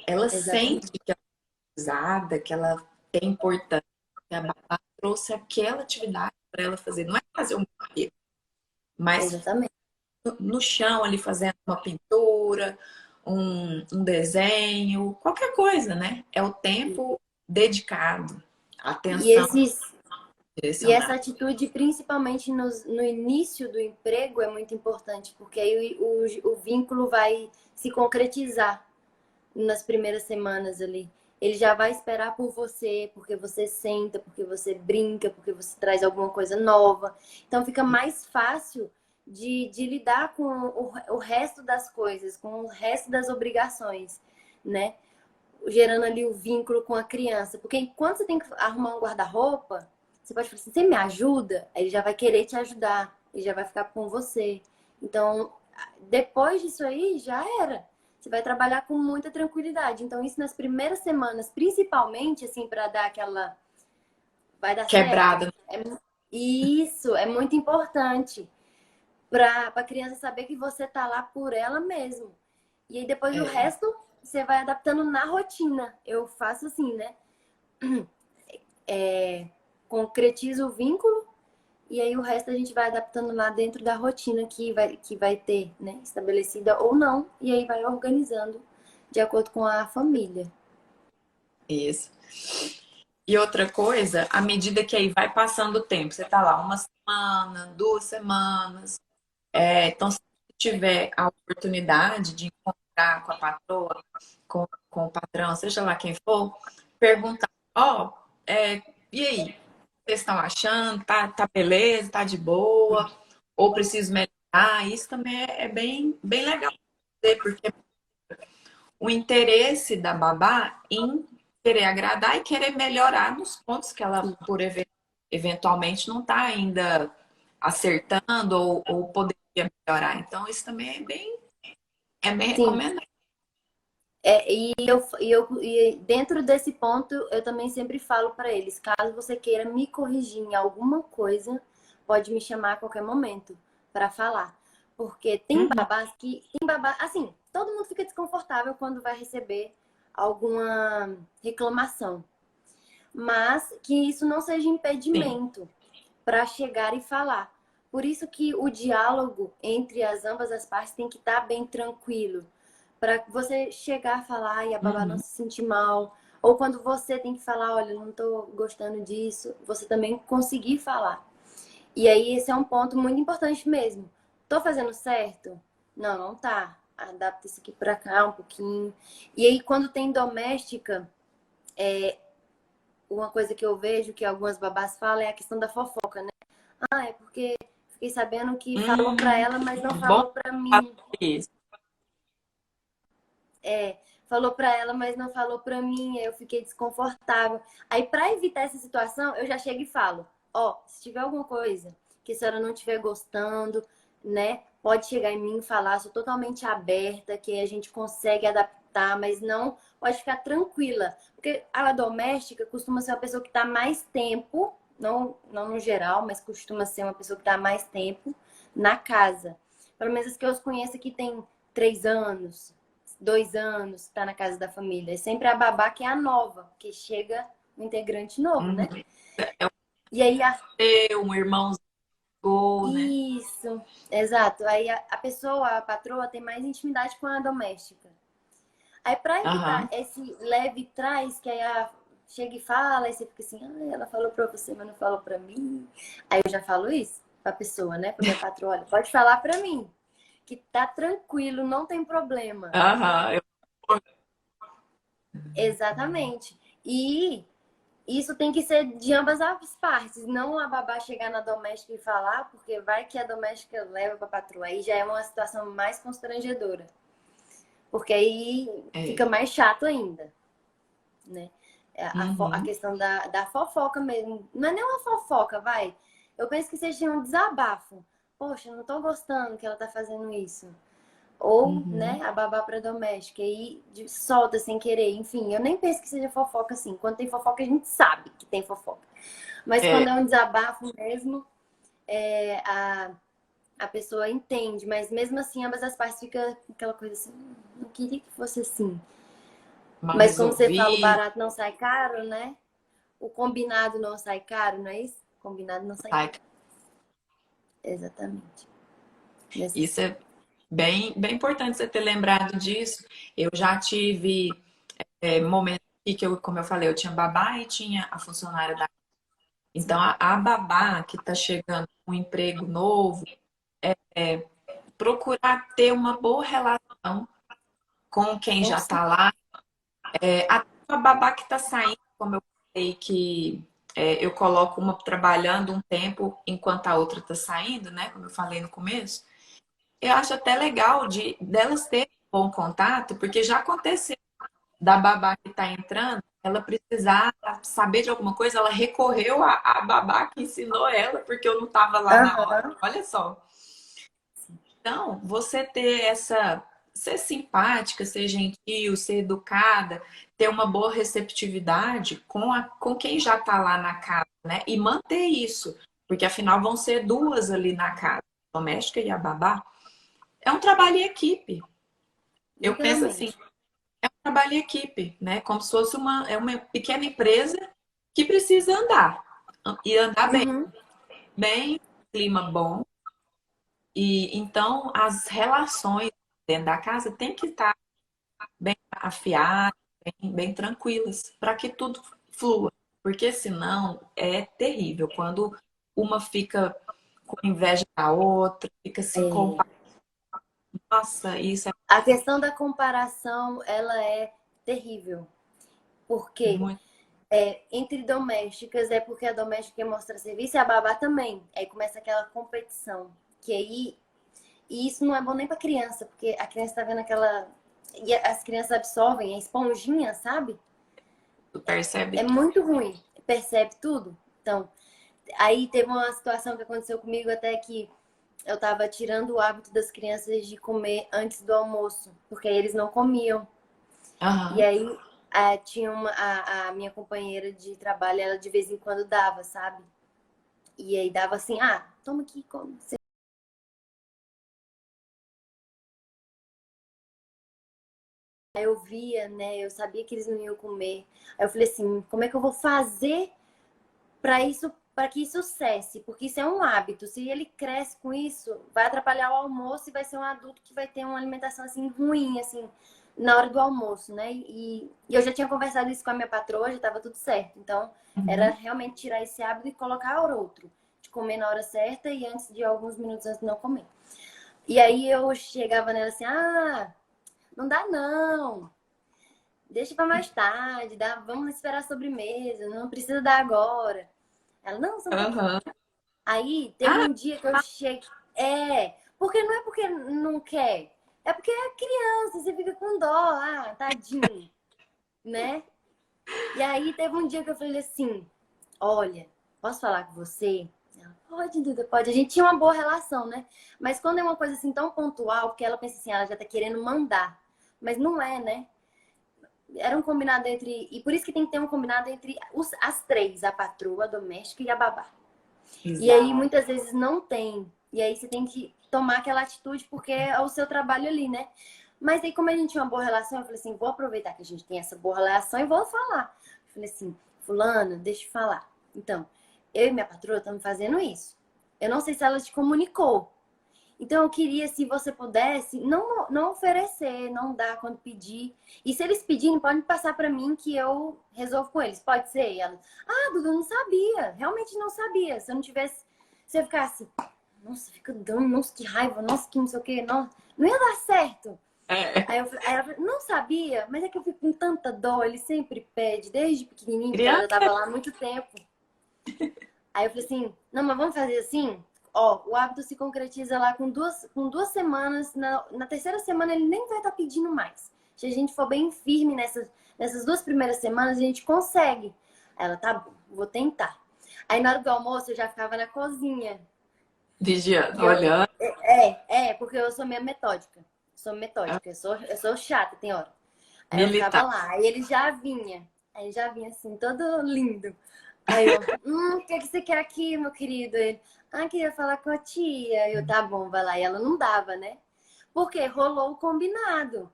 Ela sente Exatamente. que ela é usada, que ela tem importância, que a babá trouxe aquela atividade para ela fazer. Não é fazer um brinquedo, mas Exatamente. no chão ali fazendo uma pintura, um desenho, qualquer coisa, né? É o tempo dedicado, E atenção e essa direcionada. atitude, principalmente no início do emprego, é muito importante, porque aí o vínculo vai se concretizar nas primeiras semanas ali. Ele já vai esperar por você, porque você senta, porque você brinca, porque você traz alguma coisa nova. Então fica mais fácil de lidar com o resto das coisas, com o resto das obrigações, né? Gerando ali o vínculo com a criança. Porque enquanto você tem que arrumar um guarda-roupa, você pode falar assim, você me ajuda? Aí ele já vai querer te ajudar, ele já vai ficar com você. Então, depois disso aí, já era. Você vai trabalhar com muita tranquilidade. Então, isso nas primeiras semanas, principalmente, assim, para dar aquela. Vai dar certo? Quebrada. Isso, é muito importante para a criança saber que você tá lá por ela mesmo. E aí depois o É, resto você vai adaptando na rotina. Eu faço assim, né? Concretizo o vínculo e aí o resto a gente vai adaptando lá dentro da rotina que vai ter, né? Estabelecida ou não. E aí vai organizando de acordo com a família. isso. E outra coisa, à medida que aí vai passando o tempo, você tá lá uma semana, 2 semanas, então se tiver a oportunidade de encontrar com a patroa, com o patrão, seja lá quem for, perguntar, ó, e aí, vocês estão achando? Tá beleza, tá de boa? Ou preciso melhorar? Isso também é bem, bem legal, porque o interesse da babá em querer agradar e querer melhorar nos pontos que ela, Sim. eventualmente, não está ainda acertando ou poderia melhorar. Então, isso também é bem Sim. recomendado. E dentro desse ponto, eu também sempre falo para eles, caso você queira me corrigir em alguma coisa, pode me chamar a qualquer momento para falar. Porque Uhum, tem babá, assim, todo mundo fica desconfortável quando vai receber alguma reclamação, mas que isso não seja sim. impedimento para chegar e falar. Por isso que o diálogo entre as ambas as partes tem que estar bem tranquilo, para você chegar a falar e a babá não Uhum, se sentir mal, ou quando você tem que falar, olha, não tô gostando disso, você também conseguir falar. E aí esse é um ponto muito importante mesmo. Tô fazendo certo? Não, não tá. Adapta isso aqui para cá um pouquinho. E aí quando tem doméstica, uma coisa que eu vejo que algumas babás falam é a questão da fofoca, né? Ah, é porque fiquei sabendo que falou pra uhum. ela, mas não Bom falou pra falar mim. sobre isso. Falou pra ela, mas não falou pra mim. Aí eu fiquei desconfortável. Aí, pra evitar essa situação, eu já chego e falo: ó, se tiver alguma coisa que a senhora não estiver gostando, né, pode chegar em mim e falar. Sou totalmente aberta, que a gente consegue adaptar, mas não pode ficar tranquila. Porque a doméstica costuma ser uma pessoa que tá mais tempo, não no geral, mas costuma ser uma pessoa que tá mais tempo na casa. Pelo menos as que eu conheço aqui tem 3 anos, 2 anos, está na casa da família. É sempre a babá que é a nova, porque chega um integrante novo, Uhum. né? É E aí, um irmão Ou, né? Isso, exato. Aí a pessoa, a patroa, tem mais intimidade com a doméstica. Aí pra evitar Aham. esse leve trás, que aí chega e fala, aí você fica assim, ah, ela falou pra você, mas não falou pra mim. Aí eu já falo isso pra pessoa, né? Pra minha patroa, olha, pode falar pra mim, que tá tranquilo, não tem problema. Aham. Exatamente. E isso tem que ser de ambas as partes, não a babá chegar na doméstica e falar, porque vai que a doméstica leva pra patroa. Aí já é uma situação mais constrangedora. Porque aí É. fica mais chato ainda, né? A Uhum. questão da fofoca mesmo. Não é nem uma fofoca, vai. Eu penso que seja um desabafo. Poxa, não tô gostando que ela tá fazendo isso. Ou, Uhum. né, a babá pra doméstica. E solta sem querer. Enfim, eu nem penso que seja fofoca assim. Quando tem fofoca, a gente sabe que tem fofoca. Mas É. quando é um desabafo mesmo, é, a pessoa entende. Mas mesmo assim, ambas as partes ficam aquela coisa assim. Não queria que fosse assim. Mal Mas como você fala, o resolvido. barato não sai caro, né? O combinado não sai caro, não é isso? O combinado não sai Ai, caro. Exatamente. Nesse isso é bem importante você ter lembrado disso. Eu já tive momentos que eu, como eu falei, eu tinha babá e tinha a funcionária da. Então, a babá que está chegando com um emprego novo, procurar ter uma boa relação com quem com já está lá. Até a babá que está saindo, como eu falei, que eu coloco uma trabalhando um tempo enquanto a outra está saindo, né? Como eu falei no começo. Eu acho até legal delas terem um bom contato, porque já aconteceu da babá que está entrando, ela precisar saber de alguma coisa, ela recorreu à babá que ensinou ela, porque eu não estava lá na hora. Aham. Olha só. Então, você ter essa, ser simpática, ser gentil, ser educada, ter uma boa receptividade com quem já está lá na casa, né? E manter isso, porque afinal vão ser duas ali na casa, a doméstica e a babá. É um trabalho em equipe. Eu penso assim, Literalmente. trabalho em equipe, né? Como se fosse uma pequena empresa que precisa andar. E andar bem, Uhum. bem, clima bom. E então as relações dentro da casa têm que estar bem afiadas, bem tranquilas, para que tudo flua. Porque senão é terrível quando uma fica com inveja da outra, fica se É. comparando. Nossa, isso é A questão da comparação, ela é terrível. Porque muito. entre domésticas é porque a doméstica mostra serviço e a babá também. Aí começa aquela competição. Que aí. E isso não é bom nem pra criança, porque a criança tá vendo aquela. E as crianças absorvem a esponjinha, sabe? Tu percebe É tudo. muito ruim. Percebe tudo. Então, aí teve uma situação que aconteceu comigo até que eu tava tirando o hábito das crianças de comer antes do almoço, porque aí eles não comiam. E Aham. aí tinha a minha companheira de trabalho, ela de vez em quando dava, sabe? E aí dava assim, ah, toma aqui, come. Aí eu via, né? Eu sabia que eles não iam comer. Aí eu falei assim, como é que eu vou fazer para isso, para que isso cesse? Porque isso é um hábito. Se ele cresce com isso, vai atrapalhar o almoço e vai ser um adulto que vai ter uma alimentação assim ruim, assim, na hora do almoço, né? E eu já tinha conversado isso com a minha patroa, já estava tudo certo. Então, era Uhum. realmente tirar esse hábito e colocar outro, de comer na hora certa e antes de alguns minutos antes de não comer. E aí eu chegava nela assim: "Ah, não dá não. Deixa para mais tarde, vamos esperar a sobremesa, não precisa dar agora". Ela: "Não, só um pouquinho". Aham. Aí teve Ah, um dia que eu cheguei. Porque não é porque não quer, é porque é criança, você fica com dó, tadinho, né? E aí teve um dia que eu falei assim: olha, posso falar com você? Ela, pode, Duda, pode. A gente tinha uma boa relação, né? Mas quando é uma coisa assim tão pontual, porque ela pensa assim, ela já tá querendo mandar. Mas não é, né? Era um combinado entre. E por isso que tem que ter um combinado entre as três: a patroa, a doméstica e a babá. E aí exato. muitas vezes não tem. E aí você tem que tomar aquela atitude porque é o seu trabalho ali, né? Mas aí, como a gente tinha uma boa relação, eu falei assim: vou aproveitar que a gente tem essa boa relação e vou falar. Eu falei assim: Fulana, deixa eu falar. Então, eu e minha patroa estamos fazendo isso. Eu não sei se ela te comunicou. Então eu queria, se você pudesse, não oferecer, não dar quando pedir. E se eles pedirem, pode passar para mim que eu resolvo com eles. Pode ser? E ela, ah, Dudu, não sabia. Realmente não sabia. Se eu não tivesse, se eu ficasse, nossa, fica dando, nossa, que raiva, nossa, que não sei o quê, nossa, não ia dar certo. É, Aí ela falou, não sabia, mas é que eu fico com tanta dó, ele sempre pede, desde pequenininho, porque ela já criança tava lá há muito tempo. Aí eu falei assim, não, mas vamos fazer assim? Ó, o hábito se concretiza lá com duas semanas. Na terceira semana ele nem vai estar pedindo mais. Se a gente for bem firme nessas 2 primeiras semanas, a gente consegue. Aí ela, tá bom, vou tentar. Aí na hora do almoço eu já ficava na cozinha. vigiando, Que eu, olhando, porque eu sou meio metódica. Sou metódica, eu sou chata, tem hora. Aí eu ficava militar. lá, aí ele já vinha. Aí já vinha assim, todo lindo. Aí eu, o que você quer aqui, meu querido? Ele, queria falar com a tia. Eu, tá bom, vai lá. E ela não dava, né? Porque rolou o combinado,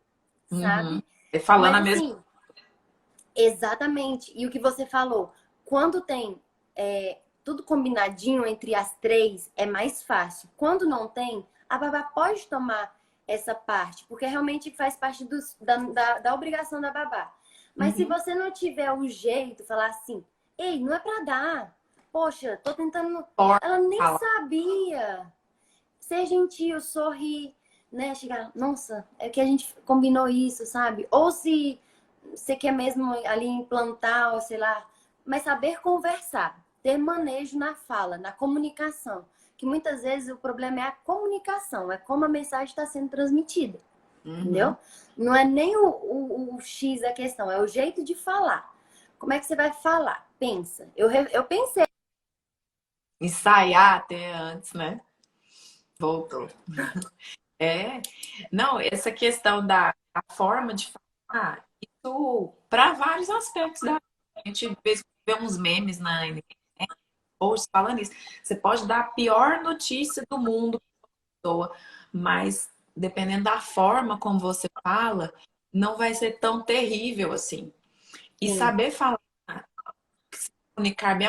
Uhum. sabe? E falando Mas a mesma. assim, exatamente. E o que você falou, quando tem tudo combinadinho entre as três, é mais fácil. Quando não tem, a babá pode tomar essa parte, porque realmente faz parte da obrigação da babá. Mas se Uhum. você não tiver o jeito, falar assim, ei, não é pra dar. Poxa, tô tentando. Forma Ela nem fala. sabia. Ser gentil, sorrir, né? Chegar, nossa, é que a gente combinou isso, sabe? Ou se você quer mesmo ali implantar, ou sei lá, mas saber conversar, ter manejo na fala, na comunicação. Que muitas vezes o problema é a comunicação, é como a mensagem está sendo transmitida, Uhum. entendeu? Não é nem o X da questão, é o jeito de falar. Como é que você vai falar? Pensa. Eu pensei. Ensaiar até antes, né? Voltou. É. Não, essa questão da forma de falar, isso para vários aspectos da vida. A gente de vez em quando vê uns memes na internet, posts falando isso. Você pode dar a pior notícia do mundo para a pessoa, mas dependendo da forma como você fala, não vai ser tão terrível assim. E Sim, saber falar, comunicar bem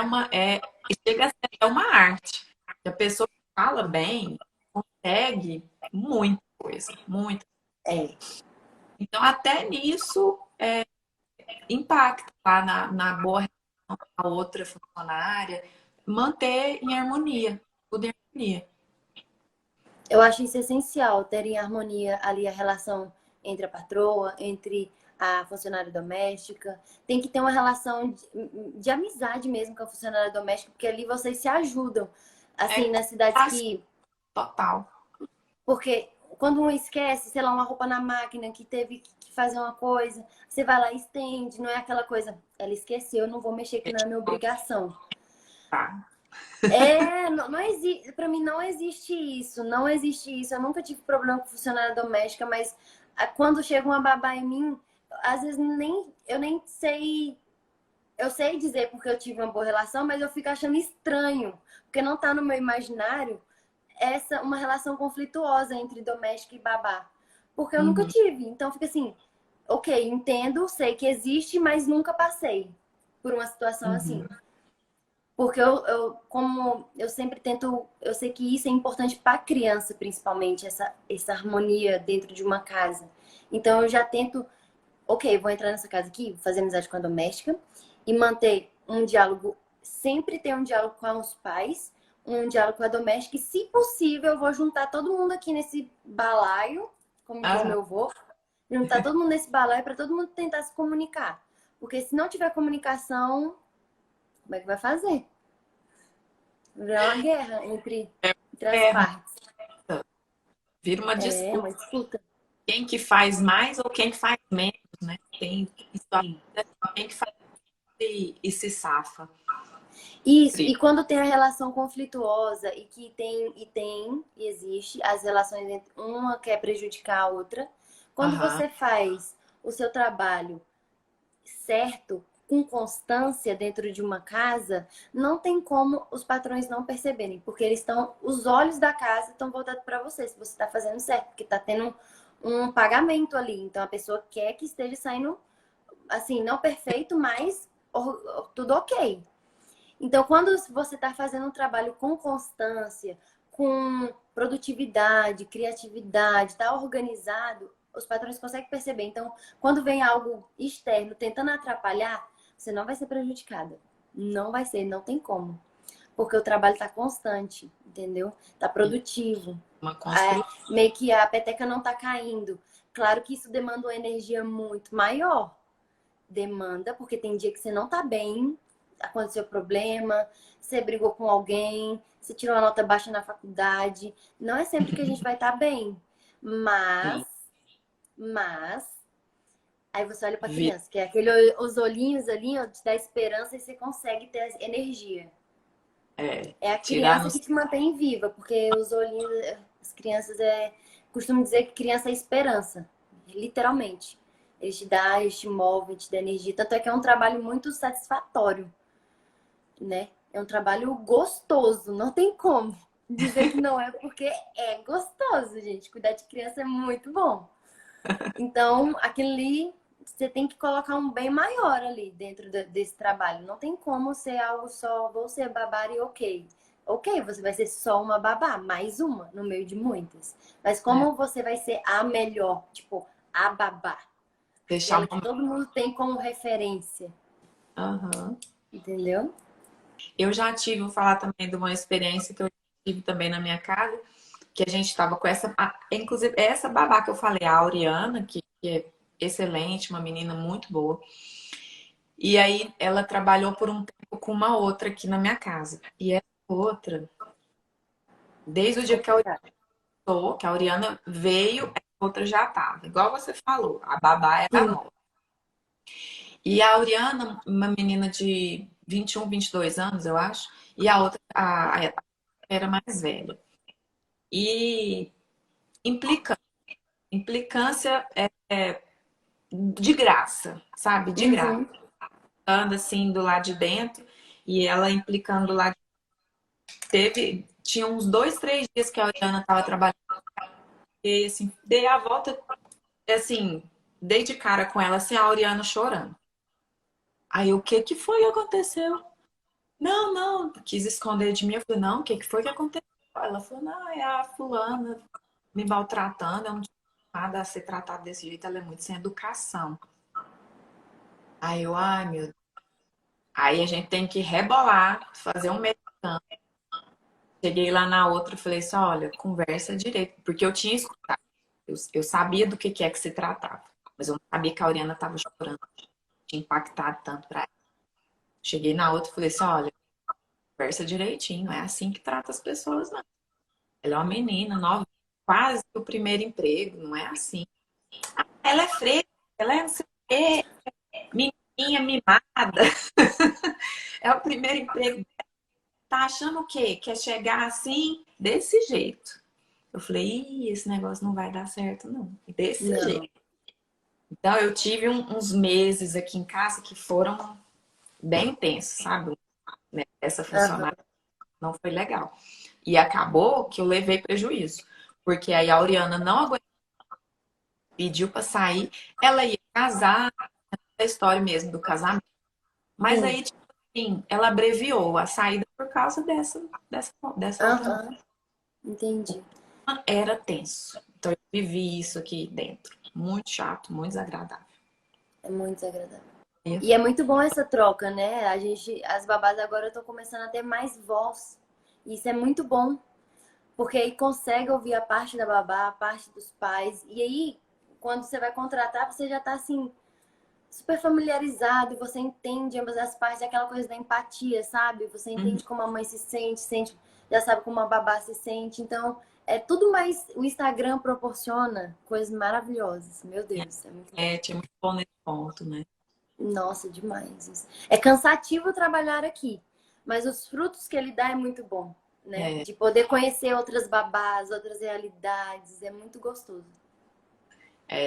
chega a ser até uma arte. A pessoa que fala bem consegue muita coisa, muita. é. Então, até nisso impacta lá na boa relação com a outra funcionária, manter em harmonia, tudo em harmonia. Eu acho isso essencial, ter em harmonia ali a relação entre a patroa, entre a funcionária doméstica. Tem que ter uma relação de amizade mesmo com a funcionária doméstica, porque ali vocês se ajudam. Assim, É nas cidades fácil, que. total. Porque quando um esquece, sei lá, uma roupa na máquina que teve que fazer uma coisa, você vai lá e estende, não é aquela coisa, ela esqueceu, eu não vou mexer que não é minha obrigação. Tá. Não existe, para mim não existe isso, não existe isso. Eu nunca tive problema com funcionária doméstica, mas quando chega uma babá em mim, às vezes eu nem sei, eu sei dizer porque eu tive uma boa relação, mas eu fico achando estranho, porque não tá no meu imaginário uma relação conflituosa entre doméstica e babá, porque eu nunca Uhum, tive. Então fica assim, ok, entendo, sei que existe, mas nunca passei por uma situação assim. uhum. Porque como eu sempre tento, eu sei que isso é importante para a criança, principalmente, essa harmonia dentro de uma casa. Então eu já tento, ok, vou entrar nessa casa aqui, vou fazer amizade com a doméstica e manter um diálogo, sempre ter um diálogo com os pais, um diálogo com a doméstica, e se possível, eu vou juntar todo mundo aqui nesse balaio, como diz Ah, meu avô, juntar todo mundo nesse balaio para todo mundo tentar se comunicar. Porque se não tiver comunicação, como é que vai fazer? Virar uma guerra entre as é, partes. vira uma É disputa. uma disputa. Quem que faz mais ou quem que faz menos, né? Tem isso aí, quem que faz e se safa. Isso, e quando tem a relação conflituosa e que e existe as relações entre uma quer prejudicar a outra, quando Aham. você faz o seu trabalho certo, com constância dentro de uma casa, não tem como os patrões não perceberem, porque os olhos da casa estão voltados para você, se você está fazendo certo, porque está tendo um pagamento ali. Então a pessoa quer que esteja saindo assim, não perfeito, mas tudo ok. Então, quando você está fazendo um trabalho com constância, com produtividade, criatividade, está organizado, os patrões conseguem perceber. Então, quando vem algo externo tentando atrapalhar, você não vai ser prejudicada. Não vai ser, não tem como. Porque o trabalho está constante, entendeu? Está produtivo. Uma construção. Meio que a peteca não está caindo. Claro que isso demanda uma energia muito maior. Demanda, porque tem dia que você não tá bem, aconteceu problema, você brigou com alguém, você tirou uma nota baixa na faculdade. Não é sempre que a gente vai estar bem. Mas, Sim. mas, aí você olha pra Vi- criança, que é os olhinhos ali, ó, te dá esperança e você consegue ter energia. É, É a tirar criança que uns. te mantém viva, porque os olhinhos, as crianças costumo dizer que criança é esperança, literalmente. Eles te movem, te dão energia. Tanto é que é um trabalho muito satisfatório, né? É um trabalho gostoso, não tem como dizer que não é, porque é gostoso, gente. Cuidar de criança é muito bom. Então, aquilo ali, você tem que colocar um bem maior ali dentro desse trabalho. Não tem como ser algo só, vou ser babá e ok. Ok, você vai ser só uma babá, mais uma no meio de muitas. Mas É, como você vai ser a melhor, tipo, a babá? deixar Aquela o que momento. todo mundo tem como referência, Aham. entendeu? Eu já tive, vou falar também de uma experiência que eu tive também na minha casa, que a gente estava com essa. Inclusive, essa babá que eu falei, a Auriana, que é excelente, uma menina muito boa. E aí ela trabalhou por um tempo com uma outra aqui na minha casa. E essa outra, desde o dia Complicado. que a Auriana veio, a outra já estava. Igual você falou, a babá era Sim. nova. E a Auriana, uma menina de 21, 22 anos, eu acho, e a outra a era mais velha. E implica, implicância é de graça, sabe? De graça. Uhum. Anda assim do lado de dentro e ela implicando do lado. Tinha uns 2, 3 dias que a Auriana estava trabalhando e assim, dei a volta, assim, dei de cara com ela, assim, a Auriana chorando. Aí o que que foi que aconteceu? Não, não, quis esconder de mim. Eu falei, não, o que que foi que aconteceu? Ela falou, não, é a fulana me maltratando, eu não tinha nada a ser tratado desse jeito, ela é muito sem educação. Aí eu, ai meu Deus. Aí a gente tem que rebolar, fazer um meio. Cheguei lá na outra e falei assim, olha, conversa direito, porque eu tinha escutado, eu sabia do que é que se tratava, mas eu não sabia que a Oriana estava chorando, tinha impactado tanto pra ela. Cheguei na outra e falei assim, olha, conversa direitinho, não é assim que trata as pessoas, não. Ela é uma menina nova, quase o primeiro emprego, não é assim. Ela é fresca, ela é não sei o quê, menininha mimada. É o primeiro emprego. Tá achando o quê? Quer chegar assim, desse jeito. Eu falei, ih, esse negócio não vai dar certo, não. Desse Não. jeito. Então, eu tive uns meses aqui em casa que foram bem intensos, sabe? Né? Essa Aham. funcionária não foi legal. E acabou que eu levei prejuízo. Porque aí a Auriana não aguentou, pediu pra sair. Ela ia casar, a história mesmo do casamento. Mas Sim. aí, tipo assim, ela abreviou a saída por causa dessa outra moça. Aham. Entendi. Era tenso. Então, eu vivi isso aqui dentro. Muito chato, muito desagradável. É muito desagradável. E é muito bom essa troca, né? As babás agora estão começando a ter mais voz. Isso é muito bom, porque aí consegue ouvir a parte da babá, a parte dos pais. E aí, quando você vai contratar, você já tá assim, super familiarizado, você entende ambas as partes, aquela coisa da empatia, sabe? Você Uhum. entende como a mãe se sente, já sabe como a babá se sente. Então, é tudo mais. O Instagram proporciona coisas maravilhosas. Meu Deus, é muito bom. É, tinha muito bom nesse ponto, né? Nossa, demais isso. É cansativo trabalhar aqui, mas os frutos que ele dá é muito bom, né? É, De poder conhecer outras babás, outras realidades, é muito gostoso.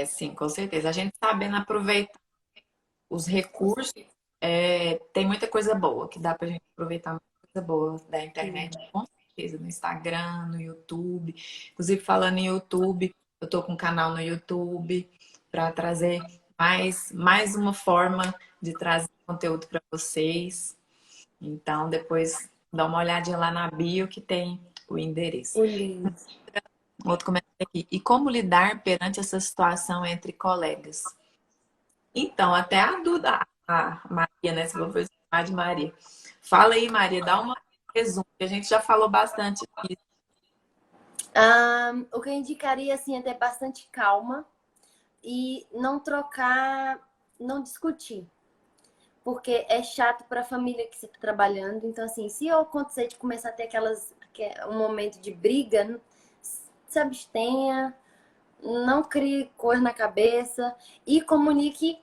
sim, com certeza. A gente sabendo aproveitar os recursos, tem muita coisa boa que dá pra gente aproveitar muita coisa boa da internet, Sim. com certeza, no Instagram, no YouTube. Inclusive, falando em YouTube, eu tô com um canal no YouTube para trazer mais uma forma de trazer conteúdo para vocês. Então, depois dá uma olhadinha lá na bio que tem o endereço. O link. Outro comentário aqui. E como lidar perante essa situação entre colegas? Então, até a Duda, a Maria, né? Se eu for chamar de Maria. Fala aí, Maria, dá uma resumo, que a gente já falou bastante aqui. O que eu indicaria, assim, é ter bastante calma e não trocar, não discutir. Porque é chato para a família que você está trabalhando. Então, assim, se eu acontecer de começar a ter um momento de briga, se abstenha, não crie coisa na cabeça e comunique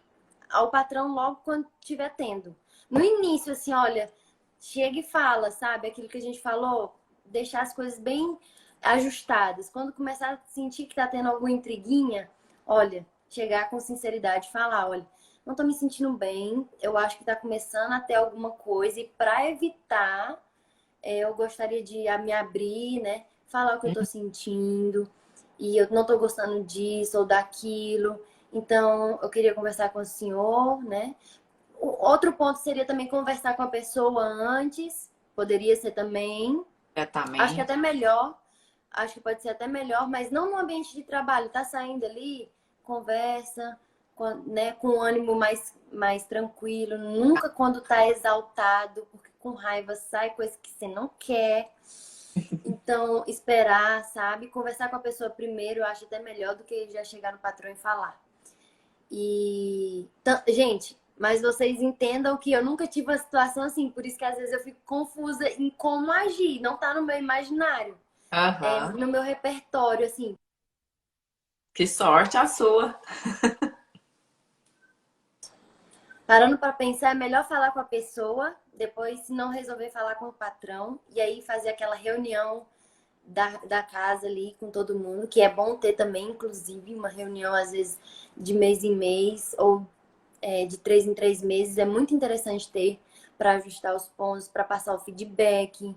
ao patrão logo quando estiver tendo. No início, assim, olha, chega e fala, sabe? Aquilo que a gente falou, deixar as coisas bem ajustadas. Quando começar a sentir que tá tendo alguma intriguinha, olha, chegar com sinceridade, falar, olha, não tô me sentindo bem, eu acho que tá começando a ter alguma coisa e para evitar, eu gostaria de me abrir, né? Falar o que eu tô sentindo e eu não tô gostando disso ou daquilo. Então, eu queria conversar com o senhor, né? Outro ponto seria também conversar com a pessoa antes. Poderia ser também. Acho que Diretamente. até melhor. Acho que pode ser até melhor, mas não no ambiente de trabalho. Tá saindo ali, conversa, né, com um ânimo mais tranquilo. Nunca quando tá exaltado, porque com raiva sai coisa que você não quer. Então, esperar, sabe? Conversar com a pessoa primeiro, eu acho até melhor do que já chegar no patrão e falar. Gente, mas vocês entendam que eu nunca tive uma situação assim, por isso que às vezes eu fico confusa em como agir. Não tá no meu imaginário, é Aham. no meu repertório, assim. Que sorte a sua. Parando para pensar, é melhor falar com a pessoa, depois, se não resolver, falar com o patrão, e aí fazer aquela reunião da casa ali com todo mundo, que é bom ter também, inclusive, uma reunião, às vezes, de mês em mês, ou de 3 em 3 meses. É muito interessante ter para ajustar os pontos, para passar o feedback.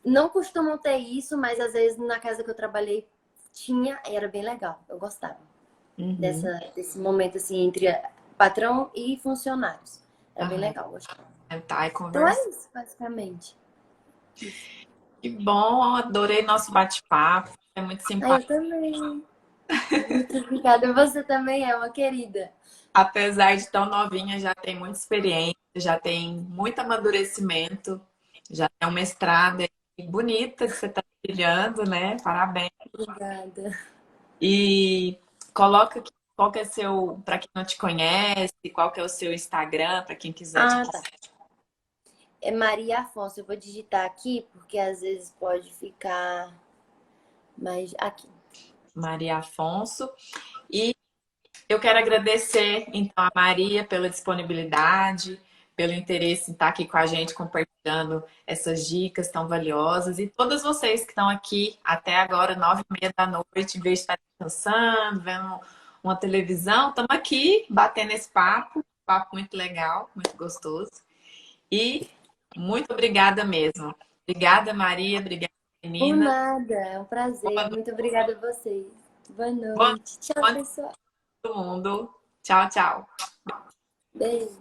Não costumam ter isso, mas às vezes na casa que eu trabalhei tinha, e era bem legal. Eu gostava Uhum. desse momento assim entre patrão e funcionários. Era bem Aham. legal, eu gostava. Sentar e Então é conversar. isso, basicamente. Que bom, adorei nosso bate-papo. É muito Ah, eu simpático. também. Muito obrigada. Você também é uma querida. Apesar de tão novinha, já tem muita experiência, já tem muito amadurecimento, já tem uma estrada aí bonita que você está trilhando, né? Parabéns. Obrigada. E coloca aqui qual que é seu, para quem não te conhece, qual que é o seu Instagram, para quem quiser te Ah, tá. É Maria Afonso. Eu vou digitar aqui, porque às vezes pode ficar mais aqui. Maria Afonso. E eu quero agradecer, então, a Maria pela disponibilidade, pelo interesse em estar aqui com a gente, compartilhando essas dicas tão valiosas. E todas vocês que estão aqui até agora, 9h30 da noite, em vez de estar descansando, vendo uma televisão, estamos aqui batendo esse papo, papo muito legal, muito gostoso. E muito obrigada mesmo. Obrigada, Maria. Obrigada, Por menina. nada, é um Boa prazer. noite, Muito obrigada a vocês. Boa boa noite. Tchau, noite pessoal. a todo mundo. Tchau, tchau. Beijo.